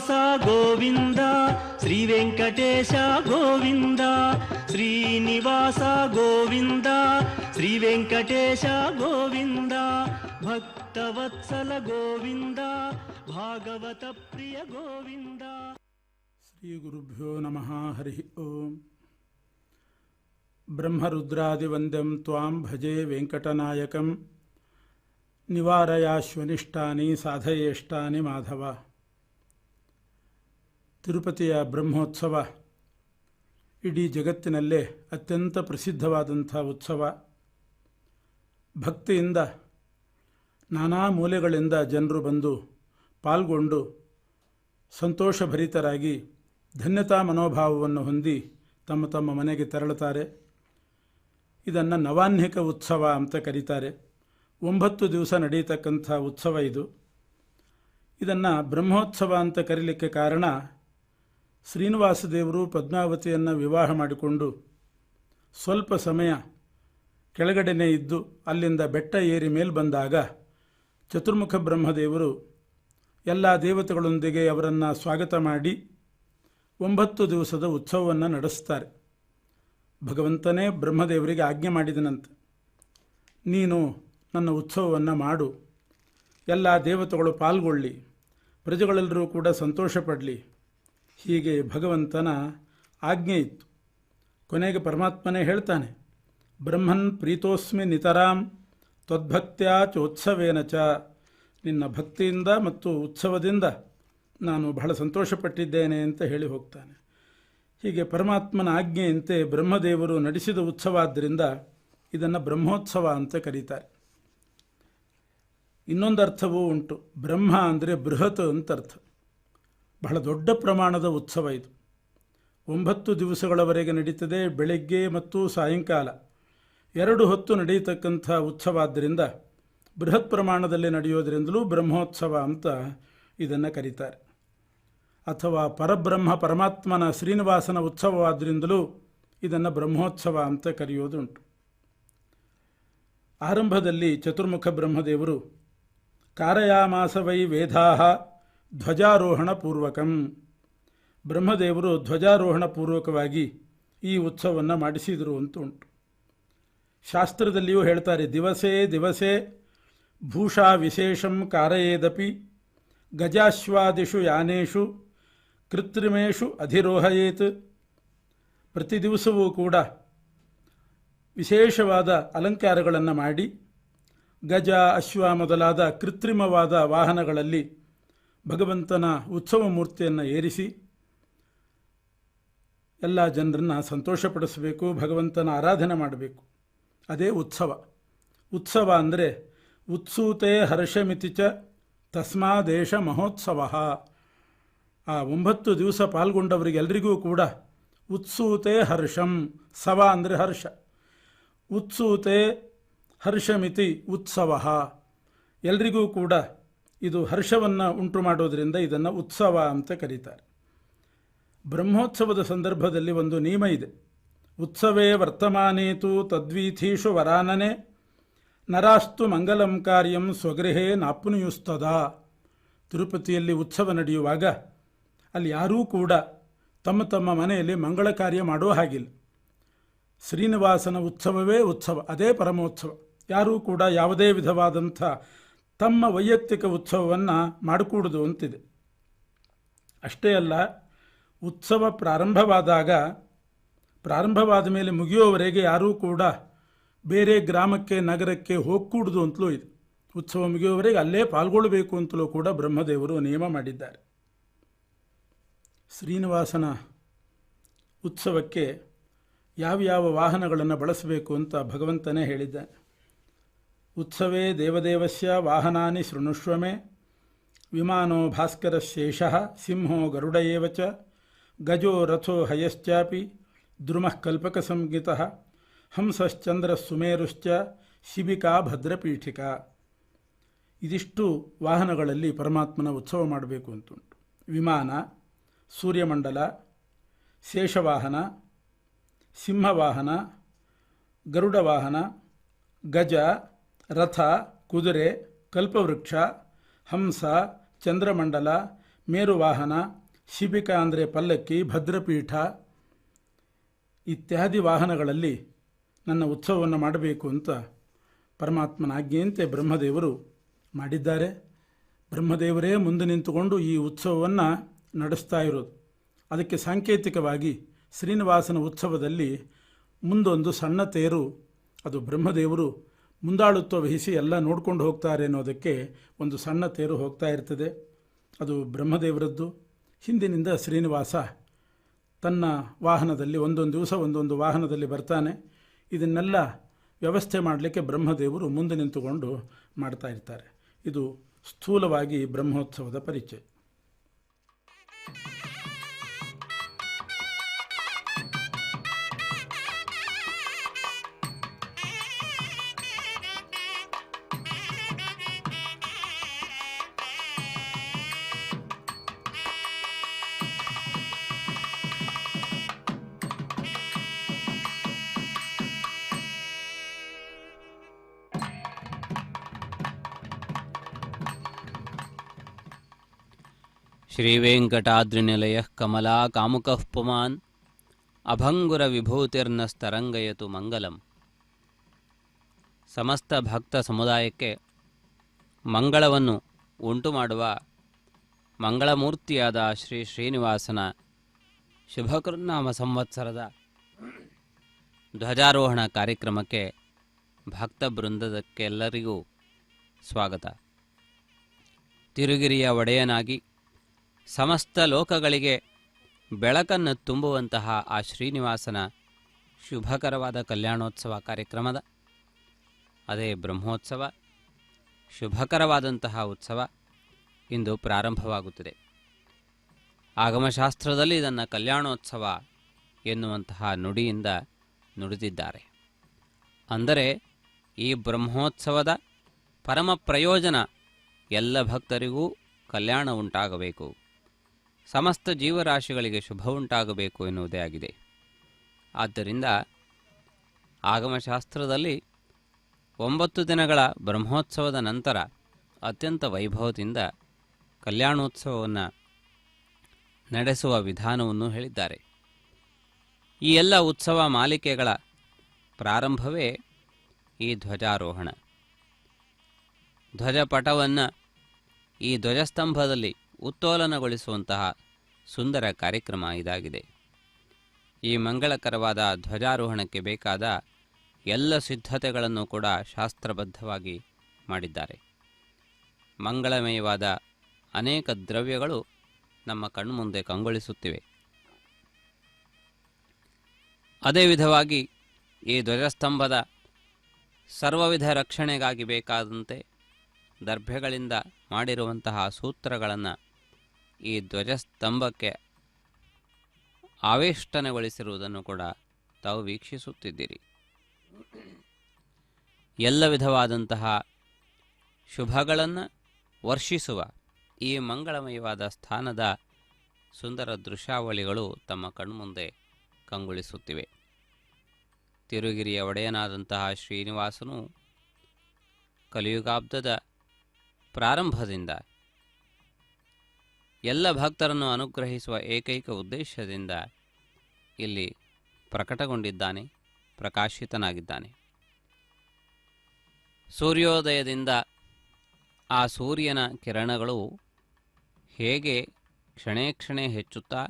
ಶ್ರೀನಿವಾಸ ಗೋವಿಂದ ಶ್ರೀ ವೆಂಕಟೇಶ ಗೋವಿಂದ ಶ್ರೀನಿವಾಸ ಗೋವಿಂದ ಶ್ರೀ ವೆಂಕಟೇಶ ಗೋವಿಂದ ಭಕ್ತವತ್ಸಲ ಗೋವಿಂದ ಭಾಗವತ ಪ್ರಿಯ ಗೋವಿಂದ. ಶ್ರೀ ಗುರುಭ್ಯೋ ನಮಃ. ಹರಿ ಓಂ. ಬ್ರಹ್ಮರುದ್ರಾದಿವಂದ್ಯಂ ತ್ವಾಂ ಭಜೆ ವೆಂಕಟನಾಯಕಂ ನಿವಾರಯಾಶ್ವನಿಷ್ಟಾನಿ ಸಾಧಯೇಷ್ಟಾನಿ ಮಾಧವ. ತಿರುಪತಿಯ ಬ್ರಹ್ಮೋತ್ಸವ ಇಡೀ ಜಗತ್ತಿನಲ್ಲೇ ಅತ್ಯಂತ ಪ್ರಸಿದ್ಧವಾದಂಥ ಉತ್ಸವ. ಭಕ್ತಿಯಿಂದ ನಾನಾ ಮೂಲೆಗಳಿಂದ ಜನರು ಬಂದು ಪಾಲ್ಗೊಂಡು ಸಂತೋಷಭರಿತರಾಗಿ ಧನ್ಯತಾ ಮನೋಭಾವವನ್ನು ಹೊಂದಿ ತಮ್ಮ ತಮ್ಮ ಮನೆಗೆ ತೆರಳುತ್ತಾರೆ. ಇದನ್ನು ನವಾಹ್ನಿಕ ಉತ್ಸವ ಅಂತ ಕರೀತಾರೆ. 9 ದಿವಸ ನಡೆಯತಕ್ಕಂಥ ಉತ್ಸವ ಇದು. ಇದನ್ನು ಬ್ರಹ್ಮೋತ್ಸವ ಅಂತ ಕರೀಲಿಕ್ಕೆ ಕಾರಣ, ಶ್ರೀನಿವಾಸ ದೇವರು ಪದ್ಮಾವತಿಯನ್ನು ವಿವಾಹ ಮಾಡಿಕೊಂಡು ಸ್ವಲ್ಪ ಸಮಯ ಕೆಳಗಡೆನೇ ಇದ್ದು ಅಲ್ಲಿಂದ ಬೆಟ್ಟ ಏರಿ ಮೇಲೆ ಬಂದಾಗ ಚತುರ್ಮುಖ ಬ್ರಹ್ಮದೇವರು ಎಲ್ಲ ದೇವತೆಗಳೊಂದಿಗೆ ಅವರನ್ನು ಸ್ವಾಗತ ಮಾಡಿ 9 ದಿವಸದ ಉತ್ಸವವನ್ನು ನಡೆಸ್ತಾರೆ. ಭಗವಂತನೇ ಬ್ರಹ್ಮದೇವರಿಗೆ ಆಜ್ಞೆ ಮಾಡಿದನಂತೆ, ನೀನು ನನ್ನ ಉತ್ಸವವನ್ನು ಮಾಡು, ಎಲ್ಲ ದೇವತೆಗಳು ಪಾಲ್ಗೊಳ್ಳಿ, ಪ್ರಜೆಗಳೆಲ್ಲರೂ ಕೂಡ ಸಂತೋಷಪಡಲಿ. ಹೀಗೆ ಭಗವಂತನ ಆಜ್ಞೆ ಇತ್ತು. ಕೊನೆಗೆ ಪರಮಾತ್ಮನೇ ಹೇಳ್ತಾನೆ, ಬ್ರಹ್ಮನ್ ಪ್ರೀತೋಸ್ಮಿ ನಿತರಾಂ ತ್ವದ್ಭಕ್ತ್ಯಾ ಚೋತ್ಸವೇನ ಚ. ನಿನ್ನ ಭಕ್ತಿಯಿಂದ ಮತ್ತು ಉತ್ಸವದಿಂದ ನಾನು ಬಹಳ ಸಂತೋಷಪಟ್ಟಿದ್ದೇನೆ ಅಂತ ಹೇಳಿ ಹೋಗ್ತಾನೆ. ಹೀಗೆ ಪರಮಾತ್ಮನ ಆಜ್ಞೆಯಂತೆ ಬ್ರಹ್ಮದೇವರು ನಡೆಸಿದ ಉತ್ಸವ ಆದ್ದರಿಂದ ಇದನ್ನು ಬ್ರಹ್ಮೋತ್ಸವ ಅಂತ ಕರೀತಾರೆ. ಇನ್ನೊಂದು ಅರ್ಥವೂ ಉಂಟು. ಬ್ರಹ್ಮ ಅಂದರೆ ಬೃಹತ್ ಅಂತ ಅರ್ಥ. ಬಹಳ ದೊಡ್ಡ ಪ್ರಮಾಣದ ಉತ್ಸವ ಇದು. 9 ದಿವಸಗಳವರೆಗೆ ನಡೀತದೆ. ಬೆಳಗ್ಗೆ ಮತ್ತು ಸಾಯಂಕಾಲ 2 ಹೊತ್ತು ನಡೆಯತಕ್ಕಂಥ ಉತ್ಸವ ಆದ್ದರಿಂದ ಬೃಹತ್ ಪ್ರಮಾಣದಲ್ಲಿ ನಡೆಯೋದರಿಂದಲೂ ಬ್ರಹ್ಮೋತ್ಸವ ಅಂತ ಇದನ್ನು ಕರೀತಾರೆ. ಅಥವಾ ಪರಬ್ರಹ್ಮ ಪರಮಾತ್ಮನ ಶ್ರೀನಿವಾಸನ ಉತ್ಸವವಾದ್ದರಿಂದಲೂ ಇದನ್ನು ಬ್ರಹ್ಮೋತ್ಸವ ಅಂತ ಕರೆಯೋದುಂಟು. ಆರಂಭದಲ್ಲಿ ಚತುರ್ಮುಖ ಬ್ರಹ್ಮದೇವರು ಕಾರಯಾಮಾಸ ವೈ ವೇದಾಹ ಧ್ವಜಾರೋಹಣ ಪೂರ್ವಕಂ. ಬ್ರಹ್ಮದೇವರು ಧ್ವಜಾರೋಹಣ ಪೂರ್ವಕವಾಗಿ ಈ ಉತ್ಸವವನ್ನು ಮಾಡಿಸಿದರು ಅಂತ ಉಂಟು. ಶಾಸ್ತ್ರದಲ್ಲಿಯೂ ಹೇಳ್ತಾರೆ, ದಿವಸೇ ದಿವಸೇ ಭೂಷಾ ವಿಶೇಷಂ ಕಾರಯೇದಪಿ ಗಜಾಶ್ವಾದಿಷು ಯಾನೇಷು ಕೃತ್ರಿಮೇಷು ಅಧಿರೋಹಯೇತ್. ಪ್ರತಿ ದಿವಸವೂ ಕೂಡ ವಿಶೇಷವಾದ ಅಲಂಕಾರಗಳನ್ನು ಮಾಡಿ ಗಜ ಅಶ್ವ ಮೊದಲಾದ ಕೃತ್ರಿಮವಾದ ವಾಹನಗಳಲ್ಲಿ ಭಗವಂತನ ಉತ್ಸವ ಮೂರ್ತಿಯನ್ನು ಏರಿಸಿ ಎಲ್ಲ ಜನರನ್ನು ಸಂತೋಷಪಡಿಸಬೇಕು, ಭಗವಂತನ ಆರಾಧನೆ ಮಾಡಬೇಕು. ಅದೇ ಉತ್ಸವ. ಉತ್ಸವ ಅಂದರೆ ಉತ್ಸೂತೆ ಹರ್ಷಮಿತಿ ಚ ತಸ್ಮಾದೇಶ ಮಹೋತ್ಸವ. ಆ 9 ದಿವಸ ಪಾಲ್ಗೊಂಡವರಿಗೆಲ್ಲರಿಗೂ ಕೂಡ ಉತ್ಸೂತೆ ಹರ್ಷಂ. ಸವ ಅಂದರೆ ಹರ್ಷ. ಉತ್ಸೂತೆ ಹರ್ಷಮಿತಿ ಉತ್ಸವ. ಎಲ್ರಿಗೂ ಕೂಡ ಇದು ಹರ್ಷವನ್ನು ಉಂಟು ಮಾಡೋದರಿಂದ ಇದನ್ನು ಉತ್ಸವ ಅಂತ ಕರೀತಾರೆ. ಬ್ರಹ್ಮೋತ್ಸವದ ಸಂದರ್ಭದಲ್ಲಿ ಒಂದು ನಿಯಮ ಇದೆ. ಉತ್ಸವೇ ವರ್ತಮಾನೇತು ತದ್ವೀಥೀಷು ವರಾನನೆ ನರಾಸ್ತು ಮಂಗಲಂ ಕಾರ್ಯಂ ಸ್ವಗೃಹೇ ನಾಪ್ನುಯುಸ್ತದ. ತಿರುಪತಿಯಲ್ಲಿ ಉತ್ಸವ ನಡೆಯುವಾಗ ಅಲ್ಲಿ ಯಾರೂ ಕೂಡ ತಮ್ಮ ತಮ್ಮ ಮನೆಯಲ್ಲಿ ಮಂಗಳ ಕಾರ್ಯ ಮಾಡೋ ಹಾಗಿಲ್ಲ. ಶ್ರೀನಿವಾಸನ ಉತ್ಸವವೇ ಉತ್ಸವ, ಅದೇ ಪರಮೋತ್ಸವ. ಯಾರೂ ಕೂಡ ಯಾವುದೇ ವಿಧವಾದಂಥ ತಮ್ಮ ವೈಯಕ್ತಿಕ ಉತ್ಸವವನ್ನು ಮಾಡಿಕೂಡುದು ಅಂತಿದೆ. ಅಷ್ಟೇ ಅಲ್ಲ, ಉತ್ಸವ ಪ್ರಾರಂಭವಾದ ಮೇಲೆ ಮುಗಿಯೋವರೆಗೆ ಯಾರೂ ಕೂಡ ಬೇರೆ ಗ್ರಾಮಕ್ಕೆ ನಗರಕ್ಕೆ ಹೋಗ್ಕೂಡುದು ಅಂತಲೂ ಇದೆ. ಉತ್ಸವ ಮುಗಿಯುವವರೆಗೆ ಅಲ್ಲೇ ಪಾಲ್ಗೊಳ್ಳಬೇಕು ಅಂತಲೂ ಕೂಡ ಬ್ರಹ್ಮದೇವರು ನಿಯಮ ಮಾಡಿದ್ದಾರೆ. ಶ್ರೀನಿವಾಸನ ಉತ್ಸವಕ್ಕೆ ಯಾವ್ಯಾವ ವಾಹನಗಳನ್ನು ಬಳಸಬೇಕು ಅಂತ ಭಗವಂತನೇ ಹೇಳಿದ್ದಾನೆ. ಉತ್ಸವೇ ದೇವದೇವಸ್ಯ ವಾಹನಾನಿ ಶೃಣುಷ್ವಮೆ ವಿಮಾನೋ ಭಾಸ್ಕರ ಶೇಷಃ ಸಿಂಹೋ ಗರುಡ ಏವ ಚ ಗಜೋ ರಥೋ ಹಯಶ್ಚಾಪಿ ದ್ರುಮಃ ಕಲ್ಪಕ ಸಂಹಿತಃ ಹಂಸಶ್ಚಂದ್ರ ಸುಮೇರುಶ್ಚ ಶಿಬಿಕಾ ಭದ್ರಪೀಠಿಕಾ. ಇದಿಷ್ಟು ವಾಹನಗಳಲ್ಲಿ ಪರಮಾತ್ಮನ ಉತ್ಸವ ಮಾಡಬೇಕು ಅಂತುಂಟು. ವಿಮಾನ, ಸೂರ್ಯಮಂಡಲ, ಶೇಷವಾಹನ, ಸಿಂಹವಾಹನ, ಗರುಡ ವಾಹನ, ಗಜ, ರಥ, ಕುದುರೆ, ಕಲ್ಪವೃಕ್ಷ, ಹಂಸ, ಚಂದ್ರಮಂಡಲ, ಮೇರುವಾಹನ, ಶಿಬಿಕಾ ಅಂದರೆ ಪಲ್ಲಕ್ಕಿ, ಭದ್ರಪೀಠ ಇತ್ಯಾದಿ ವಾಹನಗಳಲ್ಲಿ ನನ್ನ ಉತ್ಸವವನ್ನು ಮಾಡಬೇಕು ಅಂತ ಪರಮಾತ್ಮನ ಆಜ್ಞೆಯಂತೆ ಬ್ರಹ್ಮದೇವರು ಮಾಡಿದ್ದಾರೆ. ಬ್ರಹ್ಮದೇವರೇ ಮುಂದೆ ನಿಂತುಕೊಂಡು ಈ ಉತ್ಸವವನ್ನು ನಡೆಸ್ತಾ ಇರೋದು. ಅದಕ್ಕೆ ಸಾಂಕೇತಿಕವಾಗಿ ಶ್ರೀನಿವಾಸನ ಉತ್ಸವದಲ್ಲಿ ಮುಂದೊಂದು ಸಣ್ಣ ತೇರು, ಅದು ಬ್ರಹ್ಮದೇವರು ಮುಂದಾಳುತ್ವ ವಹಿಸಿ ಎಲ್ಲ ನೋಡ್ಕೊಂಡು ಹೋಗ್ತಾರೆ ಅನ್ನೋದಕ್ಕೆ ಒಂದು ಸಣ್ಣ ತೇರು ಹೋಗ್ತಾ ಇರ್ತದೆ. ಅದು ಬ್ರಹ್ಮದೇವರದ್ದು. ಹಿಂದಿನಿಂದ ಶ್ರೀನಿವಾಸ ತನ್ನ ವಾಹನದಲ್ಲಿ ಒಂದೊಂದು ದಿವಸ ಒಂದೊಂದು ವಾಹನದಲ್ಲಿ ಬರ್ತಾನೆ. ಇದನ್ನೆಲ್ಲ ವ್ಯವಸ್ಥೆ ಮಾಡಲಿಕ್ಕೆ ಬ್ರಹ್ಮದೇವರು ಮುಂದೆ ನಿಂತುಕೊಂಡು ಮಾಡ್ತಾ ಇರ್ತಾರೆ. ಇದು ಸ್ಥೂಲವಾಗಿ ಬ್ರಹ್ಮೋತ್ಸವದ ಪರಿಚಯ. ಶ್ರೀವೆಂಕಟಾದ್ರಿನಿಲಯಃ ಕಮಲಾ ಕಾಮುಕಃ ಪುಮಾನ್ ಅಭಂಗುರ ವಿಭೂತಿರ್ನಸ್ತರಂಗಯತು ಮಂಗಲಂ. ಸಮಸ್ತ ಭಕ್ತ ಸಮುದಾಯಕ್ಕೆ ಮಂಗಳವನ್ನು ಉಂಟು ಮಾಡುವ ಮಂಗಳಮೂರ್ತಿಯಾದ ಶ್ರೀ ಶ್ರೀನಿವಾಸನ ಶುಭಕೃನ್ನಾಮ ಸಂವತ್ಸರದ ಧ್ವಜಾರೋಹಣ ಕಾರ್ಯಕ್ರಮಕ್ಕೆ ಭಕ್ತ ಬೃಂದಕ್ಕೆಲ್ಲರಿಗೂ ಸ್ವಾಗತ. ತಿರುಗಿರಿಯ ಒಡೆಯನಾಗಿ ಸಮಸ್ತ ಲೋಕಗಳಿಗೆ ಬೆಳಕನ್ನು ತುಂಬುವಂತಹ ಆ ಶ್ರೀನಿವಾಸನ ಶುಭಕರವಾದ ಕಲ್ಯಾಣೋತ್ಸವ ಕಾರ್ಯಕ್ರಮದ ಅದೇ ಬ್ರಹ್ಮೋತ್ಸವ, ಶುಭಕರವಾದಂತಹ ಉತ್ಸವ ಇಂದು ಪ್ರಾರಂಭವಾಗುತ್ತದೆ. ಆಗಮಶಾಸ್ತ್ರದಲ್ಲಿ ಇದನ್ನು ಕಲ್ಯಾಣೋತ್ಸವ ಎನ್ನುವಂತಹ ನುಡಿಯಿಂದ ನುಡಿದಿದ್ದಾರೆ. ಅಂದರೆ ಈ ಬ್ರಹ್ಮೋತ್ಸವದ ಪರಮ ಪ್ರಯೋಜನ ಎಲ್ಲ ಭಕ್ತರಿಗೂ ಕಲ್ಯಾಣ ಉಂಟಾಗಬೇಕು, ಸಮಸ್ತ ಜೀವರಾಶಿಗಳಿಗೆ ಶುಭ ಉಂಟಾಗಬೇಕು ಎನ್ನುವುದೇ ಆಗಿದೆ. ಆದ್ದರಿಂದ ಆಗಮಶಾಸ್ತ್ರದಲ್ಲಿ 9 ದಿನಗಳ ಬ್ರಹ್ಮೋತ್ಸವದ ನಂತರ ಅತ್ಯಂತ ವೈಭವದಿಂದ ಕಲ್ಯಾಣೋತ್ಸವವನ್ನು ನಡೆಸುವ ವಿಧಾನವನ್ನು ಹೇಳಿದ್ದಾರೆ. ಈ ಎಲ್ಲ ಉತ್ಸವ ಮಾಲಿಕೆಗಳ ಪ್ರಾರಂಭವೇ ಈ ಧ್ವಜಾರೋಹಣ. ಧ್ವಜಪಟವನ್ನು ಈ ಧ್ವಜಸ್ತಂಭದಲ್ಲಿ ಉತ್ತೋಲನಗೊಳಿಸುವಂತಹ ಸುಂದರ ಕಾರ್ಯಕ್ರಮ ಇದಾಗಿದೆ. ಈ ಮಂಗಳಕರವಾದ ಧ್ವಜಾರೋಹಣಕ್ಕೆ ಬೇಕಾದ ಎಲ್ಲ ಸಿದ್ಧತೆಗಳನ್ನು ಕೂಡ ಶಾಸ್ತ್ರಬದ್ಧವಾಗಿ ಮಾಡಿದ್ದಾರೆ. ಮಂಗಳಮಯವಾದ ಅನೇಕ ದ್ರವ್ಯಗಳು ನಮ್ಮ ಕಣ್ಮುಂದೆ ಕಂಗೊಳಿಸುತ್ತಿವೆ. ಅದೇ ವಿಧವಾಗಿ ಈ ಧ್ವಜಸ್ತಂಭದ ಸರ್ವವಿಧ ರಕ್ಷಣೆಗಾಗಿ ಬೇಕಾದಂತೆ ದರ್ಭೆಗಳಿಂದ ಮಾಡಿರುವಂತಹ ಸೂತ್ರಗಳನ್ನು ಈ ಧ್ವಜಸ್ತಂಭಕ್ಕೆ ಆವೇಷ್ಟನೆಗೊಳಿಸಿರುವುದನ್ನು ಕೂಡ ತಾವು ವೀಕ್ಷಿಸುತ್ತಿದ್ದೀರಿ. ಎಲ್ಲ ವಿಧವಾದಂತಹ ಶುಭಗಳನ್ನು ವರ್ಷಿಸುವ ಈ ಮಂಗಳಮಯವಾದ ಸ್ಥಾನದ ಸುಂದರ ದೃಶ್ಯಾವಳಿಗಳು ತಮ್ಮ ಕಣ್ಮುಂದೆ ಕಂಗೊಳಿಸುತ್ತಿವೆ. ತಿರುಗಿರಿಯ ಒಡೆಯನಾದಂತಹ ಶ್ರೀನಿವಾಸನು ಕಲಿಯುಗಾಬ್ದದ ಪ್ರಾರಂಭದಿಂದ ಎಲ್ಲ ಭಕ್ತರನ್ನು ಅನುಗ್ರಹಿಸುವ ಏಕೈಕ ಉದ್ದೇಶದಿಂದ ಇಲ್ಲಿ ಪ್ರಕಟಗೊಂಡಿದ್ದಾನೆ, ಪ್ರಕಾಶಿತನಾಗಿದ್ದಾನೆ. ಸೂರ್ಯೋದಯದಿಂದ ಆ ಸೂರ್ಯನ ಕಿರಣಗಳು ಹೇಗೆ ಕ್ಷಣೇ ಕ್ಷಣೇ ಹೆಚ್ಚುತ್ತಾ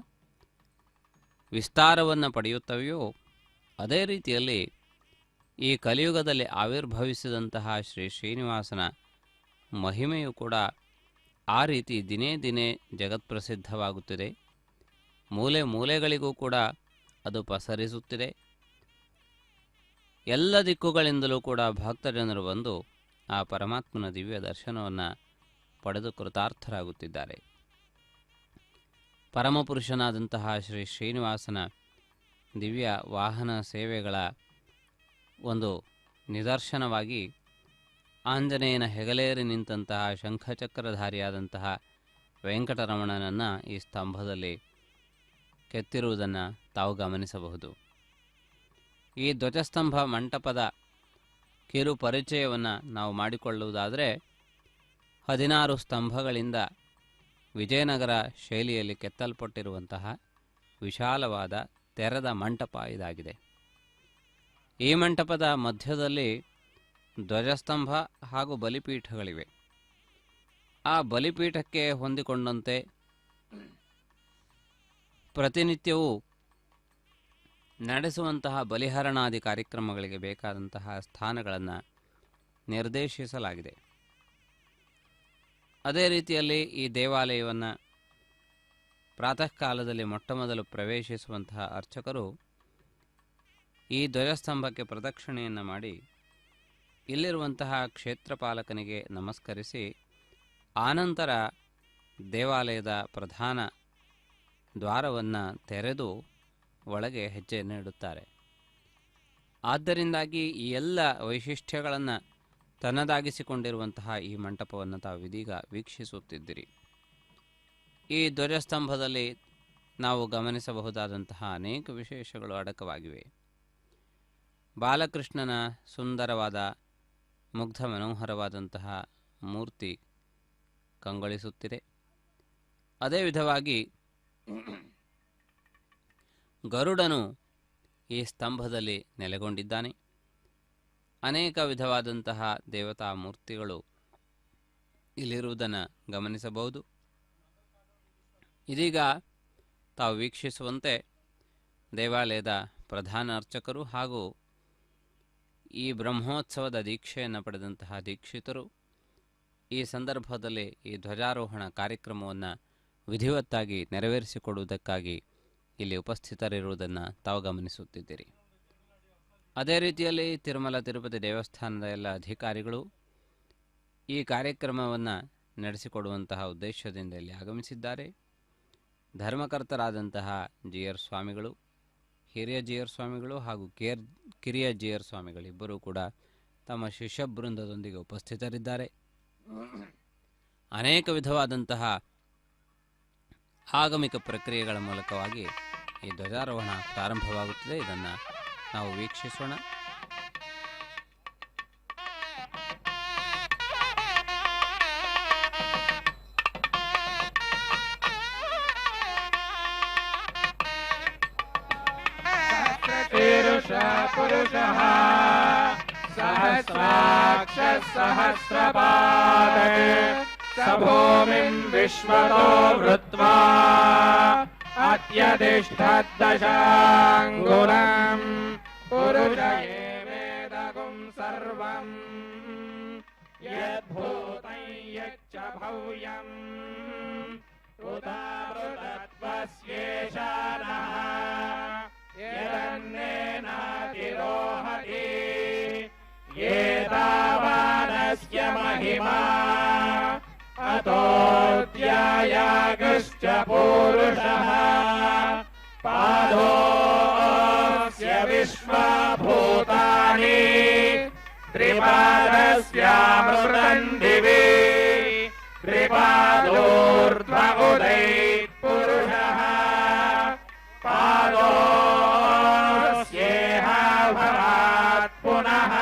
ವಿಸ್ತಾರವನ್ನು ಪಡೆಯುತ್ತವೆಯೋ ಅದೇ ರೀತಿಯಲ್ಲಿ ಈ ಕಲಿಯುಗದಲ್ಲಿ ಆವಿರ್ಭವಿಸಿದಂತಹ ಶ್ರೀ ಶ್ರೀನಿವಾಸನ ಮಹಿಮೆಯು ಕೂಡ ಆ ರೀತಿ ದಿನೇ ದಿನೇ ಜಗತ್ಪ್ರಸಿದ್ಧವಾಗುತ್ತಿದೆ. ಮೂಲೆ ಮೂಲೆಗಳಿಗೂ ಕೂಡ ಅದು ಪಸರಿಸುತ್ತಿದೆ. ಎಲ್ಲ ದಿಕ್ಕುಗಳಿಂದಲೂ ಕೂಡ ಭಕ್ತಜನರು ಬಂದು ಆ ಪರಮಾತ್ಮನ ದಿವ್ಯ ದರ್ಶನವನ್ನು ಪಡೆದು ಕೃತಾರ್ಥರಾಗುತ್ತಿದ್ದಾರೆ. ಪರಮಪುರುಷನಾದಂತಹ ಶ್ರೀ ಶ್ರೀನಿವಾಸನ ದಿವ್ಯ ವಾಹನ ಸೇವೆಗಳ ಒಂದು ನಿದರ್ಶನವಾಗಿ ಆಂಜನೇಯನ ಹೆಗಲೇರಿ ನಿಂತಹ ಶಂಖಚಕ್ರಧಾರಿಯಾದಂತಹ ವೆಂಕಟರಮಣನನ್ನು ಈ ಸ್ತಂಭದಲ್ಲಿ ಕೆತ್ತಿರುವುದನ್ನು ತಾವು ಗಮನಿಸಬಹುದು. ಈ ಧ್ವಜಸ್ತಂಭ ಮಂಟಪದ ಕಿರು ಪರಿಚಯವನ್ನು ನಾವು ಮಾಡಿಕೊಳ್ಳುವುದಾದರೆ 16 ಸ್ತಂಭಗಳಿಂದ ವಿಜಯನಗರ ಶೈಲಿಯಲ್ಲಿ ಕೆತ್ತಲ್ಪಟ್ಟಿರುವಂತಹ ವಿಶಾಲವಾದ ತೆರೆದ ಮಂಟಪ ಇದಾಗಿದೆ. ಈ ಮಂಟಪದ ಮಧ್ಯದಲ್ಲಿ ಧ್ವಜಸ್ತಂಭ ಹಾಗೂ ಬಲಿಪೀಠಗಳಿವೆ. ಆ ಬಲಿಪೀಠಕ್ಕೆ ಹೊಂದಿಕೊಂಡಂತೆ ಪ್ರತಿನಿತ್ಯವೂ ನಡೆಸುವಂತಹ ಬಲಿಹರಣಾದಿ ಕಾರ್ಯಕ್ರಮಗಳಿಗೆ ಬೇಕಾದಂತಹ ಸ್ಥಾನಗಳನ್ನು ನಿರ್ದೇಶಿಸಲಾಗಿದೆ. ಅದೇ ರೀತಿಯಲ್ಲಿ ಈ ದೇವಾಲಯವನ್ನು ಪ್ರಾತಃ ಕಾಲದಲ್ಲಿ ಮೊಟ್ಟಮೊದಲು ಪ್ರವೇಶಿಸುವಂತಹ ಅರ್ಚಕರು ಈ ಧ್ವಜಸ್ತಂಭಕ್ಕೆ ಪ್ರದಕ್ಷಿಣೆಯನ್ನು ಮಾಡಿ ಇಲ್ಲಿರುವಂತಹ ಕ್ಷೇತ್ರಪಾಲಕನಿಗೆ ನಮಸ್ಕರಿಸಿ ಆನಂತರ ದೇವಾಲಯದ ಪ್ರಧಾನ ದ್ವಾರವನ್ನು ತೆರೆದು ಒಳಗೆ ಹೆಜ್ಜೆಯನ್ನು ಇಡುತ್ತಾರೆ. ಆದ್ದರಿಂದಾಗಿ ಈ ಎಲ್ಲ ವೈಶಿಷ್ಟ್ಯಗಳನ್ನು ತನ್ನದಾಗಿಸಿಕೊಂಡಿರುವಂತಹ ಈ ಮಂಟಪವನ್ನು ತಾವು ಇದೀಗ ವೀಕ್ಷಿಸುತ್ತಿದ್ದಿರಿ. ಈ ಧ್ವಜಸ್ತಂಭದಲ್ಲಿ ನಾವು ಗಮನಿಸಬಹುದಾದಂತಹ ಅನೇಕ ವಿಶೇಷಗಳು ಅಡಕವಾಗಿವೆ. ಬಾಲಕೃಷ್ಣನ ಸುಂದರವಾದ ಮುಗ್ಧ ಮನೋಹರವಾದಂತಹ ಮೂರ್ತಿ ಕಂಗೊಳಿಸುತ್ತಿದೆ. ಅದೇ ವಿಧವಾಗಿ ಗರುಡನು ಈ ಸ್ತಂಭದಲ್ಲಿ ನೆಲೆಗೊಂಡಿದ್ದಾನೆ. ಅನೇಕ ವಿಧವಾದಂತಹ ದೇವತಾ ಮೂರ್ತಿಗಳು ಇಲ್ಲಿರುವುದನ್ನು ಗಮನಿಸಬಹುದು. ಇದೀಗ ತಾವು ವೀಕ್ಷಿಸುವಂತೆ ದೇವಾಲಯದ ಪ್ರಧಾನ ಅರ್ಚಕರು ಹಾಗೂ ಈ ಬ್ರಹ್ಮೋತ್ಸವದ ದೀಕ್ಷೆಯನ್ನು ಪಡೆದಂತಹ ದೀಕ್ಷಿತರು ಈ ಸಂದರ್ಭದಲ್ಲಿ ಈ ಧ್ವಜಾರೋಹಣ ಕಾರ್ಯಕ್ರಮವನ್ನು ವಿಧಿವತ್ತಾಗಿ ನೆರವೇರಿಸಿಕೊಡುವುದಕ್ಕಾಗಿ ಇಲ್ಲಿ ಉಪಸ್ಥಿತರಿರುವುದನ್ನು ತಾವು ಗಮನಿಸುತ್ತಿದ್ದೀರಿ. ಅದೇ ರೀತಿಯಲ್ಲಿ ತಿರುಮಲ ತಿರುಪತಿ ದೇವಸ್ಥಾನದ ಎಲ್ಲ ಅಧಿಕಾರಿಗಳು ಈ ಕಾರ್ಯಕ್ರಮವನ್ನು ನಡೆಸಿಕೊಡುವಂತಹ ಉದ್ದೇಶದಿಂದ ಇಲ್ಲಿ ಆಗಮಿಸಿದ್ದಾರೆ. ಧರ್ಮಕರ್ತರಾದಂತಹ ಜಿಯರ್ ಸ್ವಾಮಿಗಳು, ಹಿರಿಯ ಜಿಯರ್ ಸ್ವಾಮಿಗಳು ಹಾಗೂ ಕಿರಿಯ ಜಿಯರ್ ಸ್ವಾಮಿಗಳಿಬ್ಬರೂ ಕೂಡ ತಮ್ಮ ಶಿಷ್ಯ ಬೃಂದದೊಂದಿಗೆ ಉಪಸ್ಥಿತರಿದ್ದಾರೆ. ಅನೇಕ ವಿಧವಾದಂತಹ ಆಗಮಿಕ ಪ್ರಕ್ರಿಯೆಗಳ ಮೂಲಕವಾಗಿ ಈ ಧ್ವಜಾರೋಹಣ ಪ್ರಾರಂಭವಾಗುತ್ತದೆ. ಇದನ್ನು ನಾವು ವೀಕ್ಷಿಸೋಣ. ಪುರುಷಃ ಸಹಸ್ರಾಕ್ಷ ಸಹಸ್ರಪಾದ ಸ ಭೂಮಿಂ ವಿಶ್ವತೋ ವೃತ್ವಾ ಅತ್ಯಧಿಷ್ಠದ್ದಶಾಂಗುಲಂ ಪುರುಷ ಏವೇದಗುಂ ಸರ್ವಂ ಯದ್ಭೂತಂ ಯಚ್ಚ ಭವ್ಯಂ ಉದಾವೃತತ್ವಸ್ಯೇಷಾನಃ ಯದನ್ನೇನಾತಿರೋಹತಿ ಏತಾವಾನಸ್ಯ ಮಹಿಮಾ ಅತೋऽಧ್ಯಾಯಾಗಶ್ಚ ಪೂರುಷಃ ಪಾದೋऽಸ್ಯ ವಿಶ್ವಭೂತಾನಿ ತ್ರಿಪಾದಸ್ಯಾಮೃತಂ ದಿವಿ ತ್ರಿಪಾದೋರ್ಧ್ವ ಉದೈತ್ ಪುರುಷಃ ಪಾದೋಸ್ಯೇಹ ಭವಾತ್ ಪುನಃ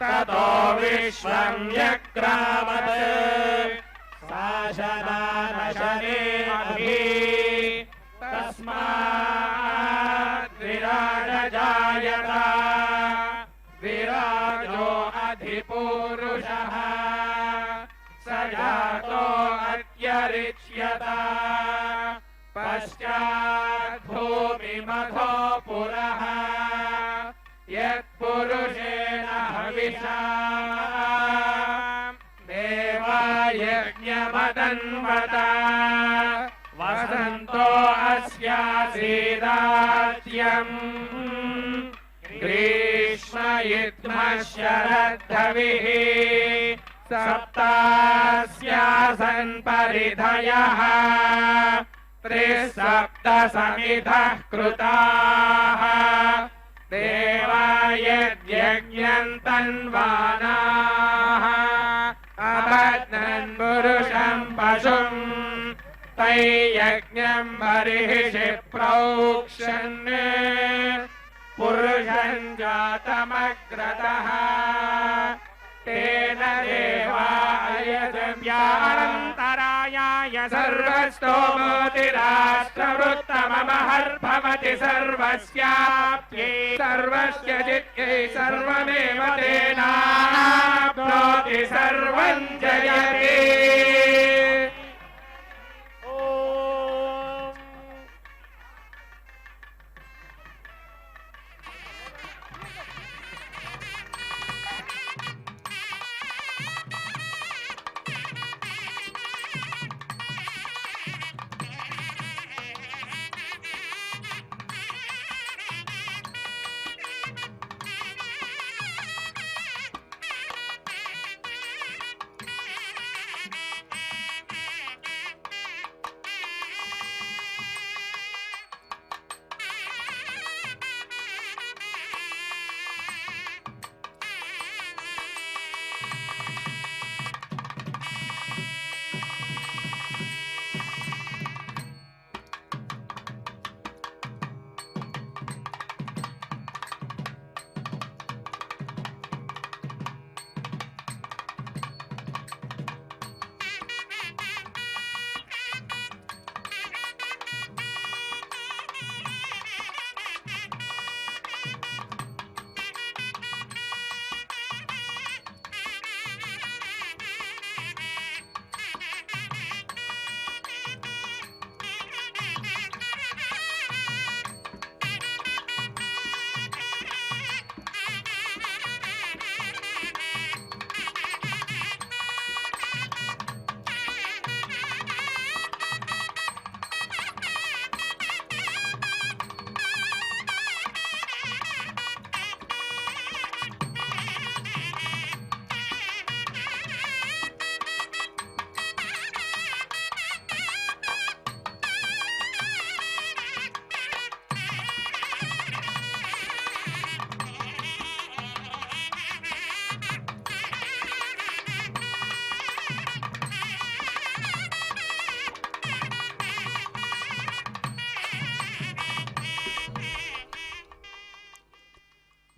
ತತೋ ವಿಶ್ವಂ ಯಕ್ರಾಮತ್ ಶಾಸನಾನಶನೇ ಅಭಿ ತಸ್ಮಾತ್ ವಿರಾಜಾಯತ ವಿರಾಜೋ ಅಧಿಪುರುಷಃ ಸ ಜಾತೋ ಅತ್ಯರಿಚ್ಯತ ಪಶ್ಚಾತ್ ಭೂಮಿಮಥೋ ಪುರಃ ಯತ್ಪುರುಷೇಣ ಹವಿಷಾ ದೇವಾಯಜ್ಞಮದನ್ವತ ವಸಂತೋ ಅಸ್ಯಾಸೀದಾತ್ಯಂ ಗ್ರೀಷ್ಮ ಯುಗ್ಮ ಶರದ್ಧವಿಃ ಸಪ್ತಾಸ್ಯಾಸನ್ ಪರಿಧಯಃ ತ್ರಿಸಪ್ತ ಸಮಿಧಃ ಕೃತಾಃ ದೇವಾಯಜ್ಞಂ ತನ್ವಾನಾಃ ಅಬಧ್ನನ್ ಪುರುಷಂ ಪಶುಂ ತೈಯಜ್ಞಂ ಬರ್ಹಿಷಿ ಪ್ರೋಕ್ಷನ್ ಪುರುಷಂ ಜಾತಮಗ್ರತಃ ತೇನ ದೇವಾಯ ದಿವ್ಯಾನಂತರಾಯಾಯ सर्वस्तोमोतिराष्ट्रवृत्तममहर्भवति सर्वस्याप्यै सर्वस्य जित्यै सर्वमेव तेनाप्नोति सर्वं जयते।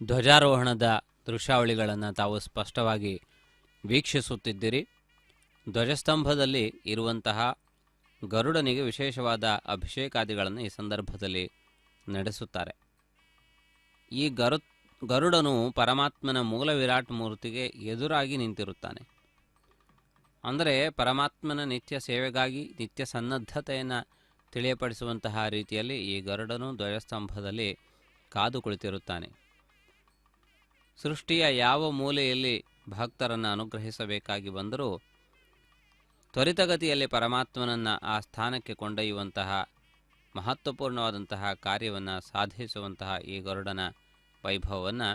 ಧ್ವಜಾರೋಹಣದ ದೃಶ್ಯಾವಳಿಗಳನ್ನು ತಾವು ಸ್ಪಷ್ಟವಾಗಿ ವೀಕ್ಷಿಸುತ್ತಿದ್ದಿರಿ. ಧ್ವಜಸ್ತಂಭದಲ್ಲಿ ಇರುವಂತಹ ಗರುಡನಿಗೆ ವಿಶೇಷವಾದ ಅಭಿಷೇಕಾದಿಗಳನ್ನು ಈ ಸಂದರ್ಭದಲ್ಲಿ ನಡೆಸುತ್ತಾರೆ. ಈ ಗರುಡನು ಪರಮಾತ್ಮನ ಮೂಲ ವಿರಾಟ್ ಮೂರ್ತಿಗೆ ಎದುರಾಗಿ ನಿಂತಿರುತ್ತಾನೆ. ಅಂದರೆ ಪರಮಾತ್ಮನ ನಿತ್ಯ ಸೇವೆಗಾಗಿ ನಿತ್ಯ ಸನ್ನದ್ಧತೆಯನ್ನು ತಿಳಿಯಪಡಿಸುವಂತಹ ರೀತಿಯಲ್ಲಿ ಈ ಗರುಡನು ಧ್ವಜಸ್ತಂಭದಲ್ಲಿ ಕಾದು ಕುಳಿತಿರುತ್ತಾನೆ. ಸೃಷ್ಟಿಯ ಯಾವ ಮೂಲೆಯಲ್ಲಿ ಭಕ್ತರನ್ನು ಅನುಗ್ರಹಿಸಬೇಕಾಗಿ ಬಂದರೂ ತ್ವರಿತಗತಿಯಲ್ಲಿ ಪರಮಾತ್ಮನನ್ನು ಆ ಸ್ಥಾನಕ್ಕೆ ಕೊಂಡೊಯ್ಯುವಂತಹ ಮಹತ್ವಪೂರ್ಣವಾದಂತಹ ಕಾರ್ಯವನ್ನು ಸಾಧಿಸುವಂತಹ ಈ ಗರುಡನ ವೈಭವವನ್ನು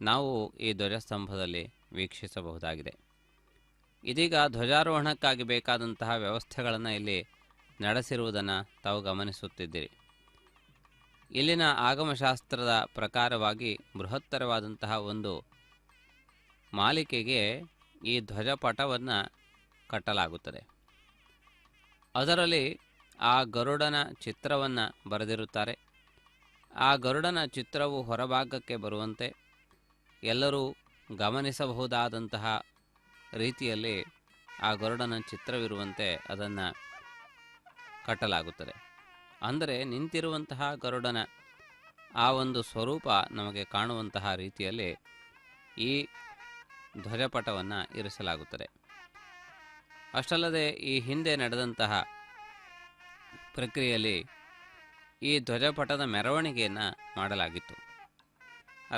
ನಾವು ಈ ಧ್ವಜಸ್ತಂಭದಲ್ಲಿ ವೀಕ್ಷಿಸಬಹುದಾಗಿದೆ. ಇದೀಗ ಧ್ವಜಾರೋಹಣಕ್ಕಾಗಿ ಬೇಕಾದಂತಹ ವ್ಯವಸ್ಥೆಗಳನ್ನು ಇಲ್ಲಿ ನಡೆಸಿರುವುದನ್ನು ತಾವು ಗಮನಿಸುತ್ತಿದ್ದೀರಿ. ಇಲ್ಲಿನ ಆಗಮಶಾಸ್ತ್ರದ ಪ್ರಕಾರವಾಗಿ ಬೃಹತ್ತರವಾದಂತಹ ಒಂದು ಮಾಲಿಕೆಗೆ ಈ ಧ್ವಜಪಟವನ್ನು ಕಟ್ಟಲಾಗುತ್ತದೆ. ಅದರಲ್ಲಿ ಆ ಗರುಡನ ಚಿತ್ರವನ್ನು ಬರೆದಿರುತ್ತಾರೆ. ಆ ಗರುಡನ ಚಿತ್ರವು ಹೊರಭಾಗಕ್ಕೆ ಬರುವಂತೆ ಎಲ್ಲರೂ ಗಮನಿಸಬಹುದಾದಂತಹ ರೀತಿಯಲ್ಲಿ ಆ ಗರುಡನ ಚಿತ್ರವಿರುವಂತೆ ಅದನ್ನು ಕಟ್ಟಲಾಗುತ್ತದೆ. ಅಂದರೆ ನಿಂತಿರುವಂತಹ ಗರುಡನ ಆ ಒಂದು ಸ್ವರೂಪ ನಮಗೆ ಕಾಣುವಂತಹ ರೀತಿಯಲ್ಲಿ ಈ ಧ್ವಜಪಟವನ್ನು ಇರಿಸಲಾಗುತ್ತದೆ. ಅಷ್ಟಲ್ಲದೆ ಈ ಹಿಂದೆ ನಡೆದಂತಹ ಪ್ರಕ್ರಿಯೆಯಲ್ಲಿ ಈ ಧ್ವಜಪಟದ ಮೆರವಣಿಗೆಯನ್ನು ಮಾಡಲಾಗಿತ್ತು.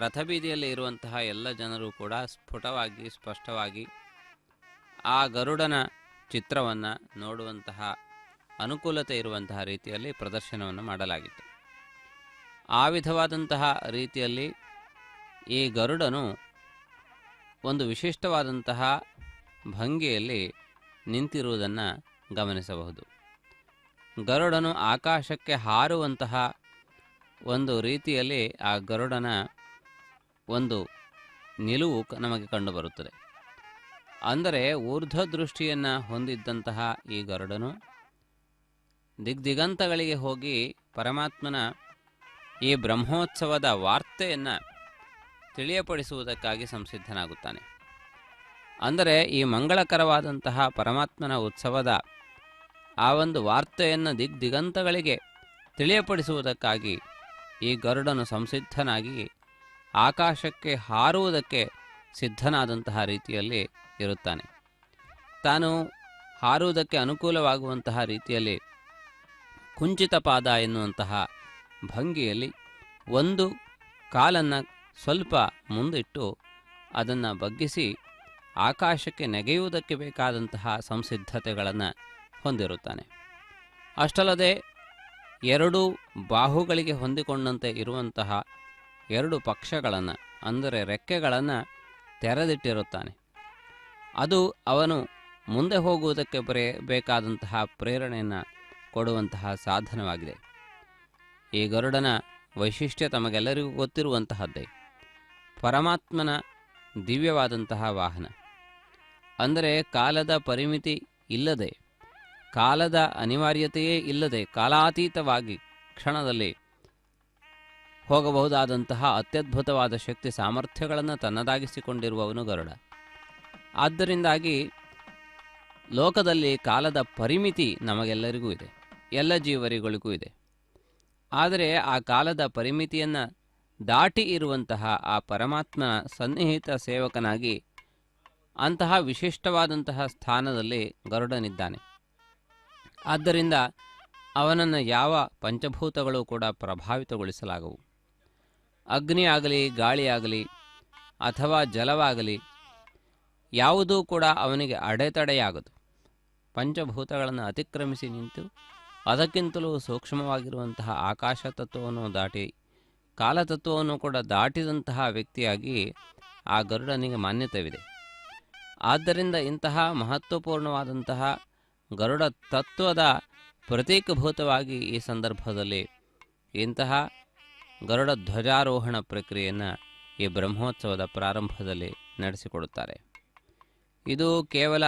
ರಥಬೀದಿಯಲ್ಲಿ ಇರುವಂತಹ ಎಲ್ಲ ಜನರು ಕೂಡ ಸ್ಪಷ್ಟವಾಗಿ ಆ ಗರುಡನ ಚಿತ್ರವನ್ನು ನೋಡುವಂತಹ ಅನುಕೂಲತೆ ಇರುವಂತಹ ರೀತಿಯಲ್ಲಿ ಪ್ರದರ್ಶನವನ್ನು ಮಾಡಲಾಗಿತ್ತು. ಆ ವಿಧವಾದಂತಹ ರೀತಿಯಲ್ಲಿ ಈ ಗರುಡನು ಒಂದು ವಿಶಿಷ್ಟವಾದಂತಹ ಭಂಗಿಯಲ್ಲಿ ನಿಂತಿರುವುದನ್ನು ಗಮನಿಸಬಹುದು. ಗರುಡನು ಆಕಾಶಕ್ಕೆ ಹಾರುವಂತಹ ಒಂದು ರೀತಿಯಲ್ಲಿ ಆ ಗರುಡನ ಒಂದು ನಿಲುವು ನಮಗೆ ಕಂಡುಬರುತ್ತದೆ. ಅಂದರೆ ಊರ್ಧ್ವ ದೃಷ್ಟಿಯನ್ನು ಹೊಂದಿದ್ದಂತಹ ಈ ಗರುಡನು ದಿಗ್ದಿಗಂತಗಳಿಗೆ ಹೋಗಿ ಪರಮಾತ್ಮನ ಈ ಬ್ರಹ್ಮೋತ್ಸವದ ವಾರ್ತೆಯನ್ನು ತಿಳಿಯಪಡಿಸುವುದಕ್ಕಾಗಿ ಸಂಸಿದ್ಧನಾಗುತ್ತಾನೆ. ಅಂದರೆ ಈ ಮಂಗಳಕರವಾದಂತಹ ಪರಮಾತ್ಮನ ಉತ್ಸವದ ಆ ಒಂದು ವಾರ್ತೆಯನ್ನು ದಿಗಂತಗಳಿಗೆ ತಿಳಿಯಪಡಿಸುವುದಕ್ಕಾಗಿ ಈ ಗರುಡನು ಸಂಸಿದ್ಧನಾಗಿ ಆಕಾಶಕ್ಕೆ ಹಾರುವುದಕ್ಕೆ ಸಿದ್ಧನಾದಂತಹ ರೀತಿಯಲ್ಲಿ ಇರುತ್ತಾನೆ. ತಾನು ಹಾರುವುದಕ್ಕೆ ಅನುಕೂಲವಾಗುವಂತಹ ರೀತಿಯಲ್ಲಿ ಕುಂಚಿತ ಪಾದ ಎನ್ನುವಂತಹ ಭಂಗಿಯಲ್ಲಿ ಒಂದು ಕಾಲನ್ನು ಸ್ವಲ್ಪ ಮುಂದಿಟ್ಟು ಅದನ್ನು ಬಗ್ಗಿಸಿ ಆಕಾಶಕ್ಕೆ ನೆಗೆಯುವುದಕ್ಕೆ ಬೇಕಾದಂತಹ ಸಂಸಿದ್ಧತೆಗಳನ್ನು ಹೊಂದಿರುತ್ತಾನೆ. ಅಷ್ಟಲ್ಲದೆ ಎರಡು ಬಾಹುಗಳಿಗೆ ಹೊಂದಿಕೊಂಡಂತೆ ಇರುವಂತಹ ಎರಡು ಪಕ್ಷಗಳನ್ನು ಅಂದರೆ ರೆಕ್ಕೆಗಳನ್ನು ತೆರೆದಿಟ್ಟಿರುತ್ತಾನೆ. ಅದು ಅವನು ಮುಂದೆ ಹೋಗುವುದಕ್ಕೆ ಬೇಕಾದಂತಹ ಪ್ರೇರಣೆಯನ್ನು ಕೊಡುವಂತಹ ಸಾಧನವಾಗಿದೆ. ಈ ಗರುಡನ ವೈಶಿಷ್ಟ್ಯ ತಮಗೆಲ್ಲರಿಗೂ ಗೊತ್ತಿರುವಂತಹದ್ದೇ. ಪರಮಾತ್ಮನ ದಿವ್ಯವಾದಂತಹ ವಾಹನ ಅಂದರೆ ಕಾಲದ ಪರಿಮಿತಿ ಇಲ್ಲದೆ, ಕಾಲದ ಅನಿವಾರ್ಯತೆಯೇ ಇಲ್ಲದೆ ಕಾಲಾತೀತವಾಗಿ ಕ್ಷಣದಲ್ಲಿ ಹೋಗಬಹುದಾದಂತಹ ಅತ್ಯದ್ಭುತವಾದ ಶಕ್ತಿ ಸಾಮರ್ಥ್ಯಗಳನ್ನು ತನ್ನದಾಗಿಸಿಕೊಂಡಿರುವವನು ಗರುಡ. ಆದ್ದರಿಂದಾಗಿ ಲೋಕದಲ್ಲಿ ಕಾಲದ ಪರಿಮಿತಿ ನಮಗೆಲ್ಲರಿಗೂ ಇದೆ, ಎಲ್ಲ ಜೀವರಿಗಳಿಗೂ ಇದೆ. ಆದರೆ ಆ ಕಾಲದ ಪರಿಮಿತಿಯನ್ನು ದಾಟಿ ಇರುವಂತಹ ಆ ಪರಮಾತ್ಮನ ಸನ್ನಿಹಿತ ಸೇವಕನಾಗಿ ಅಂತಹ ವಿಶಿಷ್ಟವಾದಂತಹ ಸ್ಥಾನದಲ್ಲಿ ಗರುಡನಿದ್ದಾನೆ. ಆದ್ದರಿಂದ ಅವನನ್ನು ಯಾವ ಪಂಚಭೂತಗಳು ಕೂಡ ಪ್ರಭಾವಿತಗೊಳಿಸಲಾಗವು. ಅಗ್ನಿಯಾಗಲಿ, ಗಾಳಿಯಾಗಲಿ ಅಥವಾ ಜಲವಾಗಲಿ ಯಾವುದೂ ಕೂಡ ಅವನಿಗೆ ಅಡೆತಡೆಯಾಗದು. ಪಂಚಭೂತಗಳನ್ನು ಅತಿಕ್ರಮಿಸಿ ನಿಂತು ಅದಕ್ಕಿಂತಲೂ ಸೂಕ್ಷ್ಮವಾಗಿರುವಂತಹ ಆಕಾಶ ತತ್ವವನ್ನು ದಾಟಿ ಕಾಲತತ್ವವನ್ನು ಕೂಡ ದಾಟಿದಂತಹ ವ್ಯಕ್ತಿಯಾಗಿ ಆ ಗರುಡನಿಗೆ ಮಾನ್ಯತೆವಿದೆ. ಆದ್ದರಿಂದ ಇಂತಹ ಮಹತ್ವಪೂರ್ಣವಾದಂತಹ ಗರುಡ ತತ್ವದ ಪ್ರತೀಕಭೂತವಾಗಿ ಈ ಸಂದರ್ಭದಲ್ಲಿ ಇಂತಹ ಗರುಡ ಧ್ವಜಾರೋಹಣ ಪ್ರಕ್ರಿಯೆಯನ್ನು ಈ ಬ್ರಹ್ಮೋತ್ಸವದ ಪ್ರಾರಂಭದಲ್ಲಿ ನಡೆಸಿಕೊಡುತ್ತಾರೆ. ಇದು ಕೇವಲ